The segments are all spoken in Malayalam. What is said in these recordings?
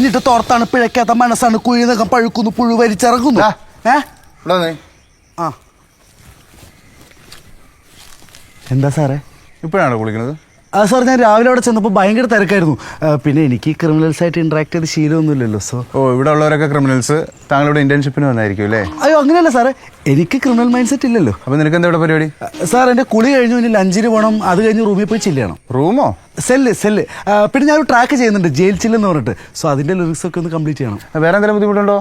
പിഴിഞ്ഞിട്ട് തോർത്താണ് പിഴയ്ക്കാത്ത മനസ്സാണ് കുഴിനകം പഴുക്കുന്നു പുഴു വരിച്ചിറങ്ങുന്നു. എന്താ സാറേ ഇപ്പോഴാണോ കുളിക്കുന്നത്? സാർ ഞാൻ രാവിലെ അവിടെ ചെന്നപ്പോൾ ഭയങ്കര തിരക്കായിരുന്നു. പിന്നെ എനിക്ക് ക്രിമിനൽസ് ആയിട്ട് ഇന്ററാക്ട് ചെയ്ത് ശീലമൊന്നുമില്ലല്ലോ. സോ ഇവിടെ ഉള്ളവരൊക്കെ ക്രിമിനൽസ്. താങ്കളുടെ ഇന്റേൺഷിപ്പിന് വന്നായിരിക്കും അല്ലേ? അയ്യോ അങ്ങനെയല്ല സാറേ, എനിക്ക് ക്രിമിനൽ മൈൻഡ് സെറ്റ് ഇല്ലല്ലോ. അപ്പൊ നിനക്ക് എന്താ ഇവിടെ പരിപാടി? സാർ എന്റെ കുളി കഴിഞ്ഞു, ഇനി ലഞ്ചിന് പോകണം. അത് കഴിഞ്ഞ് റൂമിൽ പോയി ചില്ല് ചെയ്യണം. റൂമോ? സെല്ല്. പിന്നെ ഞാൻ ട്രാക്ക് ചെയ്യുന്നുണ്ട്, ജയിൽ ചില്ലെന്ന് പറഞ്ഞിട്ട്. സോ അതിന്റെ ലിറിക്സ് ഒക്കെ ഒന്ന് കംപ്ലീറ്റ് ചെയ്യണം. വേറെ എന്തെങ്കിലും ബുദ്ധിമുട്ടുണ്ടോ?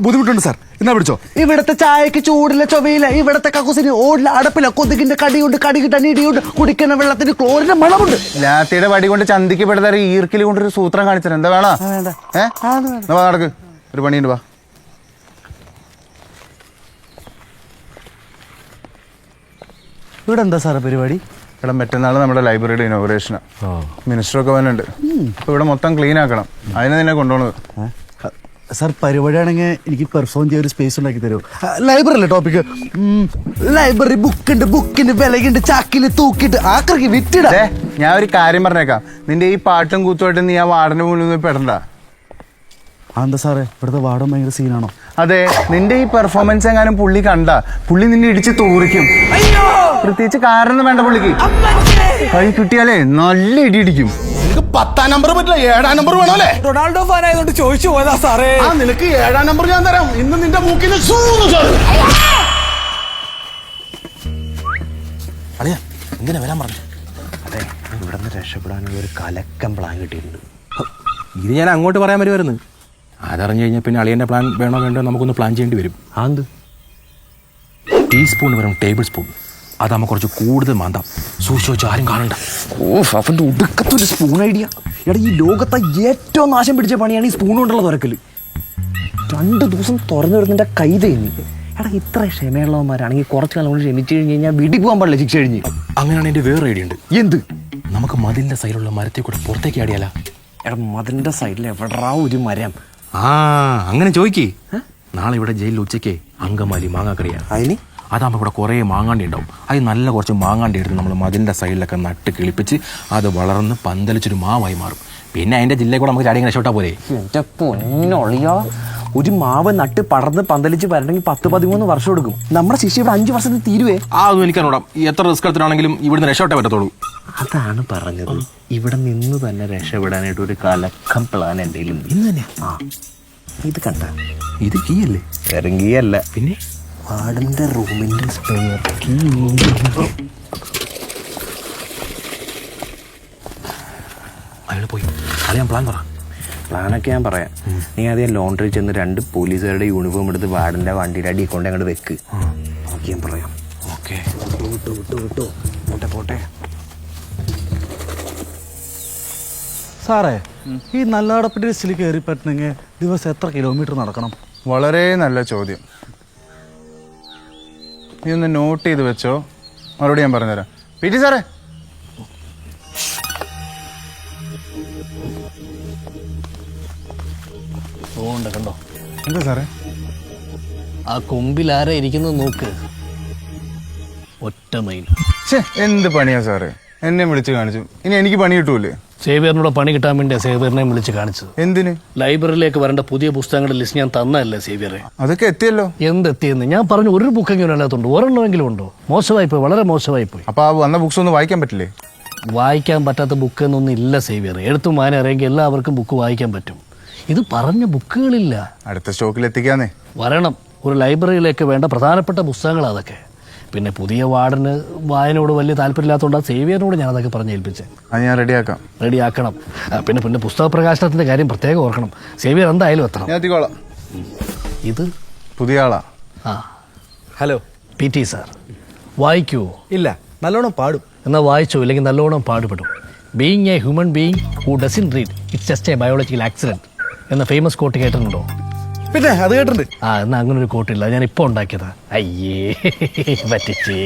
ബുദ്ധിമുട്ടുണ്ട് സാർ. എന്നാ പിടിച്ചോ. ഇവിടത്തെ ചായക്ക് ചൂടില്ല, ചൊവയില്ല. ഇവിടത്തെ കക്കൂസിന് ഓടില്ല, അടുപ്പില്ല. കൊതുകിന്റെ കടിയുണ്ട്, കടികിട്ട ഇടിയുണ്ട്. കുടിക്കുന്ന വെള്ളത്തിന് ക്ലോറിന്റെ മണമുണ്ട്. ലാത്തിയുടെ വടി കൊണ്ട് ചന്തിക്ക് പെടുത്താറ് ഈർക്കിൽ കൊണ്ടൊരു സൂത്രം കാണിച്ചത് എന്താ വേണോ? നടക്ക്, ഒരു പണിയുണ്ട്. വാ. ഇവിടെ എന്താ സാറേ പരിപാടി? ഇവിടെ മറ്റന്നാൾ നമ്മുടെ ലൈബ്രറിയുടെ ഇനോഗ്രേഷനാ. മിനിസ്റ്ററൊക്കെ വന്നിട്ടുണ്ട്. അപ്പൊ ഇവിടെ മൊത്തം ക്ലീൻ ആക്കണം. അതിനെ നിന്നെ കൊണ്ടുപോണത്. സാർ പരിപാടിയാണെങ്കിൽ എനിക്ക് പെർഫോം ചെയ്യാൻ ഒരു സ്പേസ് ഉണ്ടാക്കി തരുമോ? ലൈബ്രറി അല്ലേ ടോപ്പിക്ക്? ലൈബ്രറി ബുക്കിന്റെ വിലയുണ്ട്, ചാക്കില് തൂക്കിട്ട് ആക്രക്കി വിറ്റിട. ഞാൻ ഒരു കാര്യം പറഞ്ഞേക്കാം, നിന്റെ ഈ പാട്ടും കൂത്തുമായിട്ട് നീ ആ വാർഡിന്റെ മുന്നിൽ നിന്ന് പെടണ്ട. എന്താ സാറേ ഇവിടുത്തെ വാർഡൻ ഭയങ്കര സീനാണോ? അതെ, നിന്റെ ഈ പെർഫോമൻസ് എങ്ങാനും പുള്ളി കണ്ട, പുള്ളി നിന്നെ ഇടിച്ച് തൂറിക്കും. പ്രത്യേകിച്ച് കാരണം വേണ്ട പുള്ളിക്ക്. കൈ കിട്ടിയാലേ നല്ല ഇടി ഇടിക്കും. 10ാം നമ്പർ പറ്റില്ല, 7ാം നമ്പർ വേണോ അല്ലേ? റൊണാൾഡോ ഫാൻ ആയതുകൊണ്ട് ചോദിച്ചു പോയതാ സാറേ. നിനക്ക് 7ാം നമ്പർ ഞാൻ തരാം. ഇന്ന് നിന്റെ മൂക്കിൽ അളിയാ എന്തിനാ വരാൻ പറഞ്ഞു? അതെ, ഇവിടെ നിന്ന് രക്ഷപ്പെടാനുള്ള ഒരു കലക്കം പ്ലാൻ കിട്ടിയിട്ടുണ്ട്. ഇത് ഞാൻ അങ്ങോട്ട് പറയാൻ വരുമായിരുന്നു. അതറിഞ്ഞു കഴിഞ്ഞാൽ പിന്നെ അളിയൻ്റെ പ്ലാൻ വേണോ വേണ്ടോ നമുക്കൊന്ന് പ്ലാൻ ചെയ്യേണ്ടി വരും. അത് ടീസ്പൂൺ വരും ടേബിൾ സ്പൂൺ. അതാകുമ്പോൾ കുറച്ച് കൂടുതൽ മാന്താം. സൂക്ഷിച്ച് ആരും കാണണ്ട. അവൻ്റെ ഒടുക്കത്തൊരു സ്പൂൺ ഐഡിയ. എടാ, ഈ ലോകത്തെ ഏറ്റവും നാശം പിടിച്ച പണിയാണ് ഈ സ്പൂൺ കൊണ്ടുള്ള തുറക്കല്. 2 ദിവസം തുറന്നു വരുന്നതിൻ്റെ കൈ തേങ്ങി. എടാ, ഇത്ര ക്ഷമയുള്ളവന്മാരാണെങ്കിൽ കുറച്ച് കാലം കൊണ്ട് ക്ഷമിച്ചു കഴിഞ്ഞ് കഴിഞ്ഞാൽ വീട്ടിൽ പോകാൻ പാടില്ല ശിക്ഷ കഴിഞ്ഞ്. അങ്ങനെയാണ് എൻ്റെ വേറെ ഐഡിയ ഉണ്ട്. എന്ത്? നമുക്ക് മതിലിൻ്റെ സൈഡിലുള്ള മരത്തെ കൂടെ പുറത്തേക്ക് ആടിയാലാ? എടാ, മതിലിൻ്റെ സൈഡിൽ എവിടാ ഒരു മരം? അങ്ങനെ ചോദിക്കേ. നാളെ ഇവിടെ ജയിലിൽ ഉച്ചയ്ക്ക് അങ്കമാലി മാങ്ങാക്കറിയാ. അതിന് അതാകുമ്പോൾ ഇവിടെ കുറേ മാങ്ങാണ്ടി ഉണ്ടാവും. അത് നല്ല കുറച്ച് മാങ്ങാണ്ടി എടുത്ത് നമ്മൾ മതിലിൻ്റെ സൈഡിലൊക്കെ നട്ട് കിളിപ്പിച്ച് അത് വളർന്ന് പന്തലിച്ചൊരു മാവായി മാറും. പിന്നെ അതിൻ്റെ ജില്ലയിൽ കൂടെ നമുക്ക് ചാടി ഇങ്ങനെ രക്ഷപ്പെട്ടാൽ പോലെ. എൻ്റെ പൊന്നൊളിയോ, ഒരു മാവ് നട്ട് പടർന്ന് പന്തലിച്ച് വരണമെങ്കിൽ 10-13 വർഷം എടുക്കും. നമ്മുടെ ശിക്ഷ ഇവിടെ 5 വർഷത്തിൽ തീരുവേ. ഒന്നും എനിക്കറിയാം. എത്ര റിസ്ക് എടുത്തിട്ടാണെങ്കിലും ഇവിടുന്ന് രക്ഷപ്പെട്ടേ പറ്റത്തുള്ളൂ. അതാണ് പറഞ്ഞത്. ഇവിടെ നിന്ന് തന്നെ രക്ഷപ്പെടാനായിട്ട് ഒരു കലക്കം പ്ലാൻ എന്തെങ്കിലും ഇന്ന് തന്നെ. ഇത് കണ്ട, ഇത് കീ അല്ലേ? വെറും കീ അല്ല, പിന്നെ വാർഡന്റെ റൂമിന്റെ സ്പെയർ കീ. അയാൾ പോയി. അയാൾ ഞാൻ പ്ലാൻ പറ. പ്ലാനൊക്കെ ഞാൻ പറയാം. നീ ആദ്യം ലോണ്ടറി ചെന്ന് 2 പോലീസുകാരുടെ യൂണിഫോം എടുത്ത് വാർഡന്റെ വണ്ടിയുടെ അടി കൊണ്ട് അങ്ങോട്ട് വെക്ക്. നോക്കി ഞാൻ പറയാം. ഓക്കെ, വിട്ടോ. പോട്ടെ. സാറേ, ഈ നല്ലാടപ്പറ്റി ലിസ്റ്റിൽ കയറി പറ്റണമെങ്കിൽ ദിവസം എത്ര കിലോമീറ്റർ നടക്കണം? വളരെ നല്ല ചോദ്യം. നീ ഒന്ന് നോട്ട് ചെയ്ത് വെച്ചോ, മറുപടി ഞാൻ പറഞ്ഞുതരാം. പി.ടി. സാറേ, കണ്ടോ? എന്താ സാറേ? ആ കൊമ്പിൽ ആരാ ഇരിക്കുന്നത് നോക്ക്. ഒറ്റ മൈൽ. എന്ത് പണിയാ സാറേ? എന്നെ വിളിച്ച് കാണിച്ചു. ഇനി എനിക്ക് പണി കിട്ടൂലേ? സേവിയറിനോട് പണി കിട്ടാൻ വേണ്ടിയാ സേവിയറിനെ വിളിച്ച് കാണിച്ചത്. എന്തിന്? ലൈബ്രറിയിലേക്ക് വരേണ്ട പുതിയ പുസ്തകങ്ങളുടെ ലിസ്റ്റ് ഞാൻ തന്നല്ലേ സേവിയറെ. അതൊക്കെ എത്തിയല്ലോ. എന്തെത്തിയെന്ന് ഞാൻ പറഞ്ഞു. ഒരു ബുക്കെങ്കിലും അതിനകത്തുണ്ട്. ഒരെണ്ണമെങ്കിലും ഉണ്ടോ? മോശമായിപ്പോയി, വളരെ മോശമായിപ്പോയി. അപ്പൊ ആ വന്ന ബുക്സ് ഒന്നും വായിക്കാൻ പറ്റില്ലേ? വായിക്കാൻ പറ്റാത്ത ബുക്ക് എന്നൊന്നും ഇല്ല സേവിയർ. എഴുത്തും വായന അറിയെങ്കിൽ എല്ലാവർക്കും ബുക്ക് വായിക്കാൻ പറ്റും. ഇത് പറഞ്ഞ ബുക്കുകളില്ല. അടുത്ത സ്റ്റോക്കിൽ എത്തിക്കാന്നേ. വരണം. ഒരു ലൈബ്രറിയിലേക്ക് വേണ്ട പ്രധാനപ്പെട്ട പുസ്തകങ്ങൾ അതൊക്കെ. പിന്നെ പുതിയ വാർഡിന് വായനയോട് വലിയ താല്പര്യമില്ലാത്തതുകൊണ്ട് സേവിയറിനോട് ഞാൻ അതൊക്കെ പറഞ്ഞ് ഏൽപ്പിച്ചത്. അത് ഞാൻ റെഡിയാക്കണം. പിന്നെ പുസ്തക പ്രകാശനത്തിന്റെ കാര്യം പ്രത്യേകം ഓർക്കണം. സേവിയർ എന്തായാലും എത്തണം. ഇത് പുതിയ ആളാ. Hello PT. സാർ. വായിക്കുവോ? ഇല്ല, നല്ലോണം പാടും. എന്നാൽ വായിച്ചോ, ഇല്ലെങ്കിൽ നല്ലോണം പാടുപെടും. Being a human being who doesn't read it's just a biological accident എന്ന ഫേമസ് കോട്ട് കേട്ടിട്ടുണ്ടോ? പിന്നെ അത് കേട്ടിട്ടുണ്ട്. എന്നാ അങ്ങനെ ഒരു കോട്ടില്ല, ഞാൻ ഇപ്പോൾ ഉണ്ടാക്കിയതാ. അയ്യേ പറ്റിച്ചേ.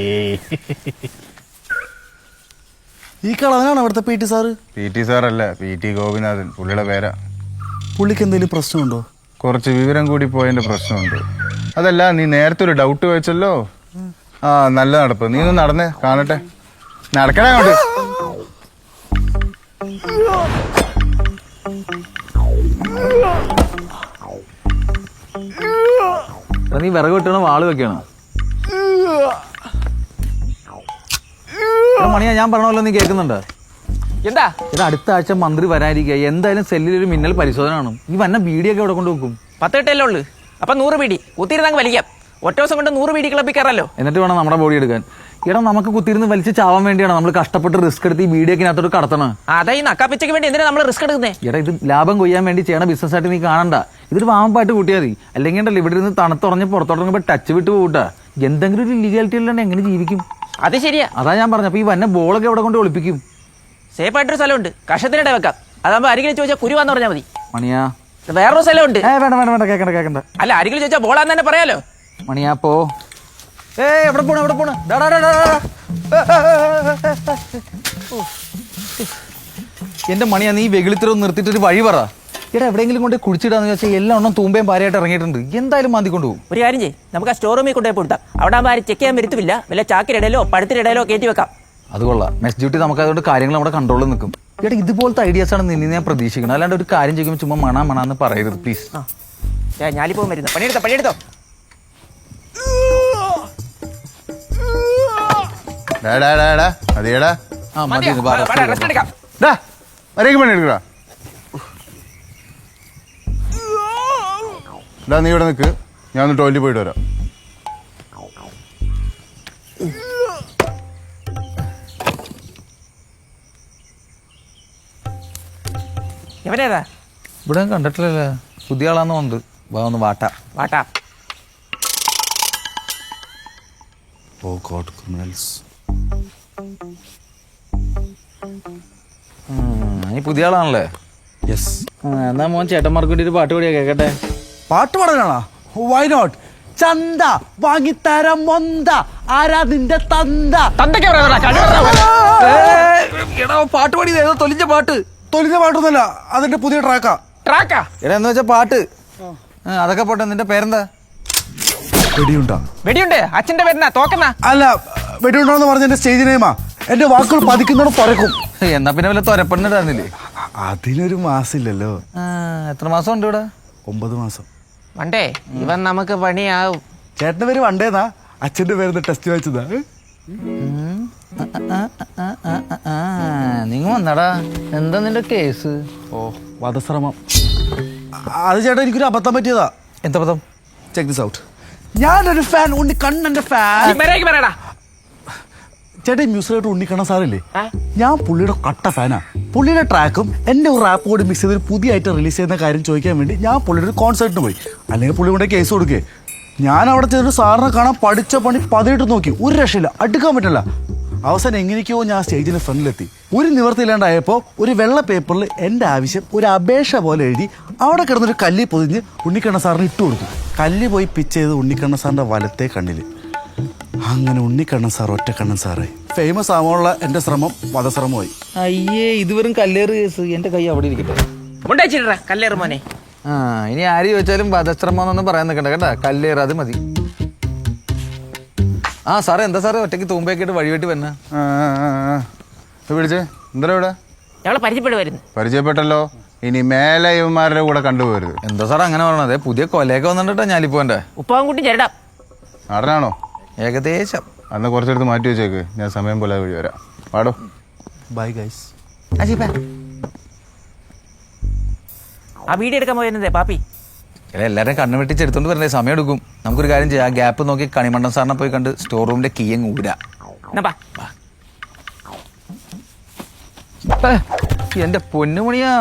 ഈ കളവനാണ് അവിടുത്തെ പി.ടി. സാറ്? പി.ടി. സാറല്ല, P.T. ഗോപിനാഥൻ പുള്ളിയുടെ പേരാ. പുള്ളിക്ക് എന്തെങ്കിലും പ്രശ്നമുണ്ടോ? കുറച്ച് വിവരം കൂടി പോയതിന്റെ പ്രശ്നമുണ്ട്. അതല്ല, നീ നേരത്തെ ഒരു ഡൗട്ട് വെച്ചല്ലോ. നല്ല നടപ്പ്. നീ ഒന്ന് നടന്നേ, കാണട്ടെ. നടക്കണേ അങ്ങോട്ട്. നീ വിറക് വെട്ടണോ വാള് വെക്കണോ? മണിയാ, ഞാൻ പറഞ്ഞല്ലോ, നീ കേൾക്കുന്നുണ്ടോ? എന്താ ഇത് അടുത്ത ആഴ്ച മന്ത്രി വരാനിരിക്കുക. എന്തായാലും സെല്ലിലൊരു മിന്നൽ പരിശോധന ആണ്. ഈ വന്ന ബീഡിയൊക്കെ ഇവിടെ കൊണ്ട് വെക്കും. 10 കെട്ടല്ലേ ഉള്ളു. അപ്പൊ 100 ബീഡി കുത്തിയിരുന്നങ്ങ് വലിക്കാം. ഒറ്റ ദിവസം കൊണ്ട് 100 ബീഡി ക്ലബ്ബിൽ കയറല്ലോ. എന്നിട്ട് വേണം നമ്മുടെ ബോഡി എടുക്കാൻ. ഇവിടെ നമുക്ക് കുത്തിയിരുന്ന് വലിച്ച് ചാവാൻ വേണ്ടിയാണ് നമ്മൾ കഷ്ടപ്പെട്ട് റിസ്ക് എടുത്ത് ഈ ബീഡിയൊക്കെ അകത്തോട്ട് കടത്തണം. അതാ ഈ നക്കാപ്പിച്ചയ്ക്ക് വേണ്ടി എന്തിനാ നമ്മൾ റിസ്ക് എടുക്കുന്നേ? ഇവിടെ ഇത് ലാഭം കൊയ്യാൻ വേണ്ടി ചെയ്യണ ബിസിനസ് ആയിട്ട് നീ കാണണ്ട. ഇതൊരു വാമ്പായിട്ട് കൂട്ടിയാൽ മതി. അല്ലെങ്കിൽ ഉണ്ടല്ലോ ഇവിടെ നിന്ന് തണുത്തുറഞ്ഞ് പുറത്തോട്ടിറങ്ങുമ്പോൾ ടച്ച് വിട്ട് പോകൂട്ടാ. എന്തെങ്കിലും ഒരു ഇല്ലീഗാലിറ്റി അല്ലാണ്ട് എങ്ങനെ ജീവിക്കും? അത് ശരിയാ. അതാ ഞാൻ പറഞ്ഞ. അപ്പൊ ഈ വന്ന ബോളൊക്കെ എവിടെ കൊണ്ട് ഒളിപ്പിക്കും? സേഫ് ആയിട്ടൊരു സ്ഥലമുണ്ട്, കഷത്തിനിടെ വെക്കാം. അതാകുമ്പോ അരികിൽ ചോദിച്ചാൽ കുരുവാന്ന് പറഞ്ഞാൽ മതി. മണിയാ, വേറൊരു സ്ഥലമുണ്ട്. വേണ്ട വേണ്ട വേണ്ട, കേക്കണ്ട. അല്ല, അരികിൽ ചോദിച്ചാൽ ബോളാന്ന് തന്നെ പറയാലോ. മണിയാ പോ. എവിടെ പോണ്? എന്റെ മണിയാ, നീ വെകിളിത്തരം നിർത്തിയിട്ട് ഒരു വഴി പറ. ഇവിടെ എവിടെയെങ്കിലും കൊണ്ട് കുഴിച്ചിടാന്ന് വെച്ചാൽ എല്ലാം ഒന്നും തൂമ്പയും പാരയായിട്ട് ഇറങ്ങിയിട്ടുണ്ട്. എന്തായാലും മാന്തി കൊണ്ടുപോകും. ഒരു കാര്യം ചെയ്യും, നമുക്ക് ആ സ്റ്റോർ റൂമിൽ കൊണ്ടുപോയി കൊടുത്താം. അവിടെ ആകുമ്പോൾ ആരും ചെക്ക് ചെയ്യാൻ വരുത്തില്ല. വല്ല ചാക്കിനിടയിലോ പഴത്തിനിടയിലോ കയറ്റി വെക്കാം. അത് കൊള്ളാം. മെസ് ഡ്യൂട്ടി നമുക്ക് അതുകൊണ്ട് കാര്യങ്ങൾ നമ്മുടെ കൺട്രോളിൽ നിൽക്കും. ഇവിടെ ഇതുപോലത്തെ ഐഡിയാസ് ആണ് നിന്നെ ഞാൻ പ്രതീക്ഷിക്കണം. അല്ലാണ്ട് ഒരു കാര്യം ചെയ്യുമ്പോൾ ചുമ്മാ മണാന്ന് പറയരുത് പ്ലീസ്. ഞാനിപ്പോ വരുന്നത്. പണിയെടുത്തോ. അതേടാ ആ മതി. റെസ്റ്റ് എടുക്കാം. പണിയെടുക്കടാ. നീ ഇവിടെ നിൽക്ക്, ഞാൻ ഒന്ന് ടോയ്ലറ്റിൽ പോയിട്ട് വരാം. എവനേതാ? ഇവിടെ കണ്ടിട്ടില്ലല്ലേ, പുതിയ ആളാന്ന് തോന്നുന്നുണ്ട്. വാ ഒന്ന് വാട്ടാ. ഓ ഗോഡ്, ക്രിമിനൽസ്. നീ പുതിയ ആളാണല്ലേ? യെസ്. എന്നാ മോൻ ചേട്ടന്മാർക്ക് വേണ്ടി ഒരു പാട്ട് പാടിയാ കേക്കട്ടെ. പാട്ട് പാടാനാണോ? Why not. ചന്ത വാങ്ങിത്തരം മൊന്ത, ആരാ നിന്റെ തന്ത? പാട്ട് പാടിയത് ഏതോ തൊലിഞ്ഞ പാട്ട്. തൊലിഞ്ഞ പാട്ടൊന്നുമല്ല, അതിന്റെ പുതിയ ട്രാക്കാ. എടാ എന്ന് വെച്ചാ പാട്ട്. അതൊക്കെ പോട്ടെ, നിന്റെ പേരെന്താ? വെടിയുണ്ട്. അച്ഛന്റെ പേരെന്നാ? തോക്കെന്നാ? അല്ല, വെടിയുണ്ടോന്ന് പറഞ്ഞ എന്റെ സ്റ്റേജ് നെയിമാ. എന്റെ വാക്കുകൾ പതിക്കുന്നോട് തുറക്കും. എന്നാ പിന്നെ വല്ല തൊരപ്പെണ്ണിടാന്നില്ലേ? അതിനൊരു മാസില്ലല്ലോ. എത്ര മാസം ഉണ്ട് ഇവിടെ? 9 മാസം. വണ്ടേ ഇവൻ നമുക്ക് പണിയാവും. ചേട്ടന്റെ പേര് വണ്ടേന്നാ, അച്ഛന്റെ പേര് ടെസ്റ്റ് വെച്ചതാ. നിങ്ങൾ വന്നടാ, എന്താ നിന്റെ കേസ്? ഓ, വധശ്രമം. അത് ചേട്ടാ എനിക്കൊരു അബദ്ധം പറ്റിയതാ. എന്താ പദം? Check this out. ഞാനൊരു ഫാൻ, ഉണ്ണിക്കണ്ണന്റെ ഫാൻ. പറയടാ. ചേട്ടാ, മ്യൂസിക്കായിട്ട് ഉണ്ണിക്കണ്ണൻ സാറില്ലേ, ഞാൻ പുള്ളിയുടെ കട്ട ഫാനാ. പുള്ളിയുടെ ട്രാക്കും എൻ്റെ ഒരു റാപ്പ് കൂടി മിക്സ് ചെയ്ത് പുതിയ ഐറ്റം റിലീസ് ചെയ്യുന്ന കാര്യം ചോദിക്കാൻ വേണ്ടി ഞാൻ പുള്ളിയുടെ ഒരു കോൺസേർട്ടിന് പോയി. അല്ലെങ്കിൽ പുള്ളി കൊണ്ട് കേസ് കൊടുക്കേ. ഞാൻ അവിടെ ചെന്നിട്ട് സാറിനെ കാണാൻ പഠിച്ച പണി പതിയിട്ട് നോക്കി, ഒരു രക്ഷയില്ല, അടുക്കാൻ പറ്റില്ല. അവസാനം എങ്ങനെയൊക്കെയോ ഞാൻ സ്റ്റേജിന്റെ ഫ്രണ്ടിലെത്തി. ഒരു നിവർത്തിയില്ലാണ്ടായപ്പോൾ ഒരു വെള്ള പേപ്പറിൽ എൻ്റെ ആവശ്യം ഒരു അപേക്ഷ പോലെ എഴുതി അവിടെ കിടന്നൊരു കല്ലി പൊതിഞ്ഞ് ഉണ്ണിക്കണ്ണൻ സാറിന് ഇട്ട് കൊടുത്തു. കല്ലി പോയി പിച്ച് ചെയ്ത് ഉണ്ണിക്കണ്ണൻ സാറിൻ്റെ വലത്തെ കണ്ണിൽ. അങ്ങനെ ഉണ്ണിക്കണ്ണൻ സാർ ഒറ്റക്കണ്ണൻ സാറേ ഫേമസ് ആവാനുള്ള എൻ്റെ ശ്രമം വധശ്രമമായി. അയ്യേ, ഇത് വെറും കല്ലേറ് കേസ്. എന്റെ കൈ അവിടെ ഇരിക്കട്ടെ. ഉണ്ടായിച്ചിട്ടാ കല്ലേറ് മോനെ. ഇനി ആര് ചോദിച്ചാലും വധശ്രമം എന്നൊന്നും പറയാൻ നിൽക്കണ്ട കേട്ടാ. കല്ലേറ് അത് മതി. സാറേ, എന്താ സാറേ ഒറ്റയ്ക്ക് തൂമ്പയൊക്കെ വഴിവെട്ടി വന്ന? വിളിച്ചേ, എന്താ ഇവിടെ? ഞങ്ങളെ പരിചയപ്പെടുവായിരുന്നു. പരിചയപ്പെട്ടല്ലോ. ഇനി മേലെ ഇവന്മാരുടെ കൂടെ കണ്ടുപോകരുത്. എന്താ സാർ അങ്ങനെ പറഞ്ഞത്? പുതിയ കൊലയൊക്കെ വന്നിട്ടാ ഞാലിപ്പോന്റെ. ഉപ്പാവും കൂട്ടി ചേരടാം. നാടനാണോ? ഏകദേശം. അന്ന് കുറച്ചെടുത്ത് മാറ്റി വെച്ചേക്ക്, ഞാൻ സമയം പോലെ വഴി വരാം. പാടോ. Bye guys. ആ വീഡിയോ എടുക്കാൻ പോയിരുന്നതേ പാപ്പി. എല്ലാവരും കണ്ണു വെട്ടിച്ചെടുത്തോണ്ട് വരണ്ടേ, സമയം എടുക്കും. നമുക്കൊരു കാര്യം ചെയ്യാം, ആ ഗ്യാപ്പ് നോക്കി കണിമണ്ടൻ സാറിനെ പോയി കണ്ട് സ്റ്റോർ റൂമിന്റെ കീ അങ്ങ് ഊരാ. എന്റെ പൊന്നുമണിയാ,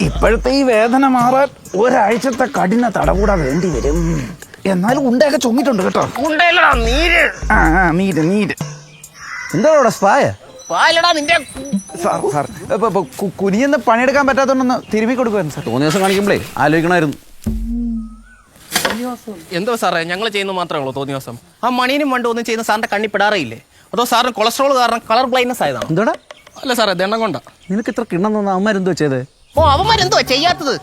ഇപ്പോഴത്തെ ഈ വേദന മാറാൻ ഒരാഴ്ചത്തെ കഠിന തടകൂട വേണ്ടി വരും. എന്നാലും ഉണ്ടയൊക്കെ ചൊങ്ങിട്ടുണ്ട് കേട്ടോ. നീര് എന്താ അവിടെ സ്പായ? സാർ കുനിയെന്ന് പണിയെടുക്കാൻ പറ്റാത്തോണ്ടൊന്ന് തിരുമ്മി കൊടുക്കുമായിരുന്നു സാർ. 3 ദിവസം കാണിക്കുമ്പോഴേ ആലോചിക്കണമായിരുന്നു. എന്തോ സാറേ, ഞങ്ങൾ ചെയ്യുന്നത് മാത്രമേ ഉള്ളൂ തോന്നിയ ദിവസം. ആ മണീനും വണ്ടും ഒന്നും ചെയ്യുന്ന സാറിന്റെ കണ്ണി പെടാറിയില്ലേ? അതോ സാറിന് കൊളസ്ട്രോൾ കാരണം കളർ ബ്ലൈൻഡ്നെസ് ആയതാണ്? എന്താടാ? അല്ല സാറേ, ദണ്ണം കൊണ്ടാ. നിനക്ക് ഇത്ര കിണ്ണം തോന്നുന്ന അവന്മാരെന്തോ ചെയ്തേ? ഓ, അവന്മാരെന്തോ ചെയ്യാത്തത്?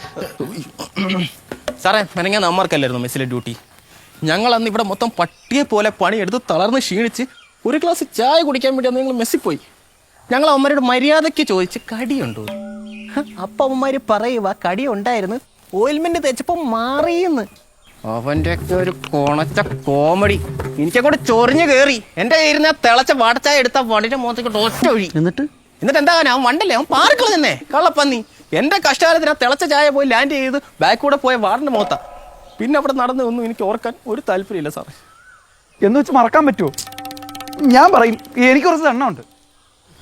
സാറേ, മെനങ്ങാൻ അമ്മമാർക്കല്ലായിരുന്നു മെസ്സിലെ ഡ്യൂട്ടി. ഞങ്ങൾ അന്ന് ഇവിടെ മൊത്തം പട്ടിയെ പോലെ പണിയെടുത്ത് തളർന്ന് ക്ഷീണിച്ച് ഒരു ഗ്ലാസ് ചായ കുടിക്കാൻ വേണ്ടി അന്ന് നിങ്ങൾ മെസ്സിൽ പോയി. ഞങ്ങൾ അവന്മാരോട് മര്യാദയ്ക്ക് ചോദിച്ച് കടിയുണ്ടോ? അപ്പം അവന്മാർ പറയുക കടി ഉണ്ടായിരുന്നു, ഓയിൽമെന്റ് തേച്ചപ്പോൾ മാറിയെന്ന്. അവൻ്റെ ഒക്കെ ഒരു കൊണച്ച കോമഡി. എനിക്കങ്ങോട്ട് ചൊറിഞ്ഞ് കയറി. എൻ്റെ കയ്യിൽ നിന്ന് തിളച്ച വാടച്ചായ എടുത്ത വണ്ടിന്റെ മുഖത്തേക്ക് ഒറ്റ ഒഴി. എന്നിട്ട് എന്താ അവൻ വണ്ടല്ലേ, അവൻ പാർക്കള തന്നെ കള്ളപ്പന്നി. എൻ്റെ കഷ്ടകാലത്തിന് ആ തിളച്ച ചായ പോയി ലാൻഡ് ചെയ്ത് ബാക്ക് കൂടെ പോയ വാർഡിന്റെ മുഖത്താ. പിന്നെ അവിടെ നടന്നു ഒന്നും എനിക്ക് ഓർക്കാൻ ഒരു താല്പര്യമില്ല സാറേ. എന്ന് വെച്ച് മറക്കാൻ പറ്റുമോ? ഞാൻ പറയും, എനിക്ക് കുറച്ച് എണ്ണമുണ്ട്.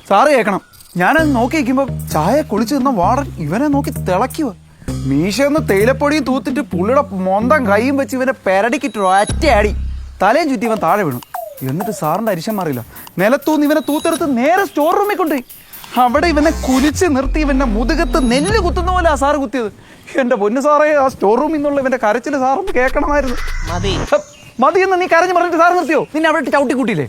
സാറ് കേൾക്കണം. ഞാനത് നോക്കി വയ്ക്കുമ്പോൾ ചായ കുളിച്ച് നിന്ന വാടൻ ഇവനെ നോക്കി തിളയ്ക്കുക. മീശന്ന് തേയിലപ്പൊടിയും തൂത്തിട്ട് പുള്ളിയുടെ മൊന്തം കൈയും വെച്ച് ഇവനെ പെരടിക്കിട്ട് ഒറ്റയാടി തലയും ചുറ്റി ഇവൻ താഴെ വീണു. എന്നിട്ട് സാറിൻ്റെ അരിശം മാറിയില്ല, നിലത്തൂന്ന് ഇവനെ തൂത്തെടുത്ത് നേരെ സ്റ്റോർ റൂമിൽ കൊണ്ടുപോയി. അവിടെ ഇവനെ കുലിച്ച് നിർത്തി ഇവൻ്റെ മുതുകത്ത് നെല്ല് കുത്തുന്ന പോലെ ആ സാറ് കുത്തിയത്. എൻ്റെ പൊന്നു സാറേ, ആ സ്റ്റോർ റൂമിൽ നിന്നുള്ള ഇവൻ്റെ കരച്ചിൽ സാറും കേൾക്കണമായിരുന്നു. മതിയെന്ന് നീ കരഞ്ഞ് പറഞ്ഞിട്ട് സാറ് നിർത്തിയോ? നിന്നെ അവിടെ ചവിട്ടി കൂട്ടിയില്ലേ?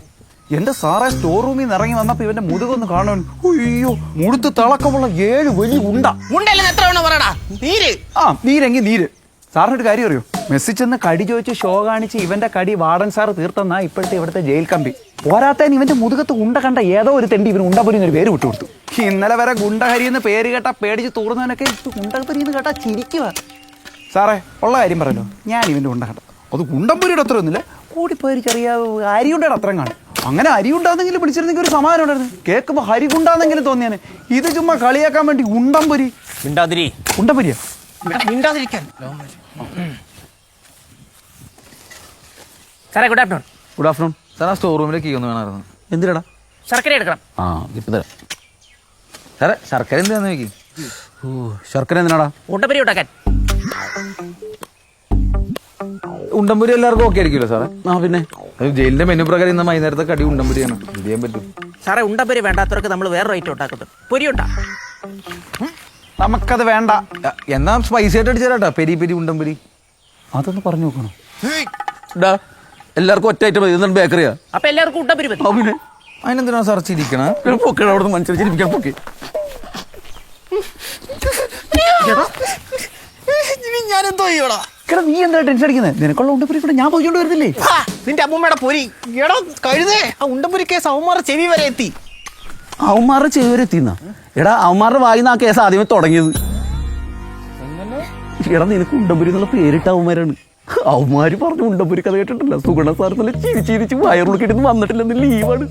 എൻ്റെ സാറേ, സ്റ്റോർ റൂമിൽ നിന്ന് ഇറങ്ങി വന്നപ്പോൾ ഇവൻ്റെ മുതുകൊന്ന് കാണുവാൻ, അയ്യോ, മുടുത്ത് തിളക്കമുള്ള 7 വലിയ ഉണ്ട. നീരെങ്കിൽ നീര്. സാറിനൊരു കാര്യം അറിയോ? മെസ്സി ചെന്ന് കടി ചോദിച്ച് ഷോ കാണിച്ച് ഇവന്റെ കടി വാർഡൻ സാർ തീർത്തെന്നാ ഇപ്പോഴത്തെ ഇവിടുത്തെ ജയിൽ കമ്പി. പോരാത്തതിന് ഇവന്റെ മുതുകത്ത് ഉണ്ട കണ്ട ഏതോ ഒരു തെണ്ടി ഇവന് ഉണ്ടപൊരി എന്നൊരു പേര് വിട്ടുകൊടുത്തു. ഇന്നലെ വരെ ഗുണ്ടഹരി എന്ന് പേര് കേട്ടാ പേടിച്ച് തൂർന്നവനൊക്കെ ഉണ്ടപൊരി എന്ന് കേട്ടാ ചിരിക്കുക. സാറേ, ഉള്ള കാര്യം പറയല്ലോ, ഞാൻ ഇവന്റെ ഉണ്ട കണ്ട അത് ഉണ്ടംപൊരിയുടെ അത്ര ഒന്നുമില്ല, കൂടിപ്പോയി ചെറിയ അരിയുണ്ടയുടെ അത്രയും കാണും. അങ്ങനെ അരിയുണ്ടാന്നെങ്കിലും പിടിച്ചിരുന്നെങ്കിൽ ഒരു സമാധാനം ഉണ്ടായിരുന്നു. കേൾക്കുമ്പോൾ ഹരികുണ്ടാന്നെങ്കിലും തോന്നിയാനെ. ഇത് ചുമ്മാ കളിയാക്കാൻ വേണ്ടി ഉണ്ടംപൊരി. ഉണ്ടപൊരിയാ സാറേ, good afternoon. Good afternoon. Sir ആ സ്റ്റോർ റൂമിലേക്ക് ഒന്ന് വേണമായിരുന്നു. എന്തിനാടാ? ശർക്കര എടുക്കണം. ആ, ഇപ്പം തരാം. സാറേ, ശർക്കര എന്താന്ന് നോക്കി. ശർക്കര എന്തിനാടാ? ഉണ്ടപ്പരി ഉണ്ടാക്കാൻ. ഉണ്ടംപൊരി എല്ലാവർക്കും ഓക്കെ ആയിരിക്കുമല്ലോ സാറേ? ആ, പിന്നെ ജയിലിന്റെ മെനു പ്രകാരം ഇന്ന് വൈകുന്നേരത്തെ കടി ഉണ്ടംപൊരിയാണ്. ഇത് ചെയ്യാൻ പറ്റും സാറേ. ഉണ്ടപ്പരി വേണ്ടാത്തവർക്ക് നമ്മൾ വേറെ ഐറ്റം ഉണ്ടാക്കുന്നത്. പൊരി ഉണ്ടാ. നമുക്കത് വേണ്ട. എന്നാ സ്പൈസി ആയിട്ട് അടിച്ചാലാട്ടാ പെരി പെരി ഉണ്ടംപൊരി. അതൊന്ന് പറഞ്ഞു നോക്കണം. എല്ലാവർക്കും ഒറ്റ ഐറ്റം മതി. ബേക്കറിയാ? അപ്പൊ എല്ലാവർക്കും ഉണ്ടപ്പരി മതി. പിന്നെ അതിനെന്തിനാ സാർ ചിരിക്കണ? പൊക്കട അവിടെ നിന്ന് മനുഷ്യർ ചിരിപ്പിക്കാൻ പൊക്കി. ഞാനെന്തോ ചെയ്യോടാ? നീ എന്താ ടെൻഷൻ അടിക്കുന്നത്? നിനക്കുള്ള ഉണ്ടപ്പൊരി കൂടെ ഞാൻ പോയിക്കൊണ്ട് വരുന്നില്ലേ? നിന്റെ അമ്മൂമ്മയുടെ പൊരി. എടാ കഴുതേ, ആ ഉണ്ടപ്പൊരി കേസ് അവന്മാരുടെ ചെവി വരെ എത്തി. അവന്മാരുടെ ചെവിവരെ എത്തിന്ന? എടാ, അവന്മാരുടെ വായിന്ന് ആ കേസ് ആദ്യമേ തുടങ്ങിയത്. എടാ, നിനക്ക് ഉണ്ടപ്പൊരി എന്നുള്ള പേരിട്ട അവന്മാരാണ്. അവന്മാര് പറഞ്ഞു ഉണ്ടപ്പൊരി കഥ കേട്ടിട്ടില്ല. സുഗുണ സാർ നല്ല ചിരിച്ചിരിച്ച് വയറുള്ളിക്കിട്ട് വന്നിട്ടില്ലെന്ന് ലീവാണ്.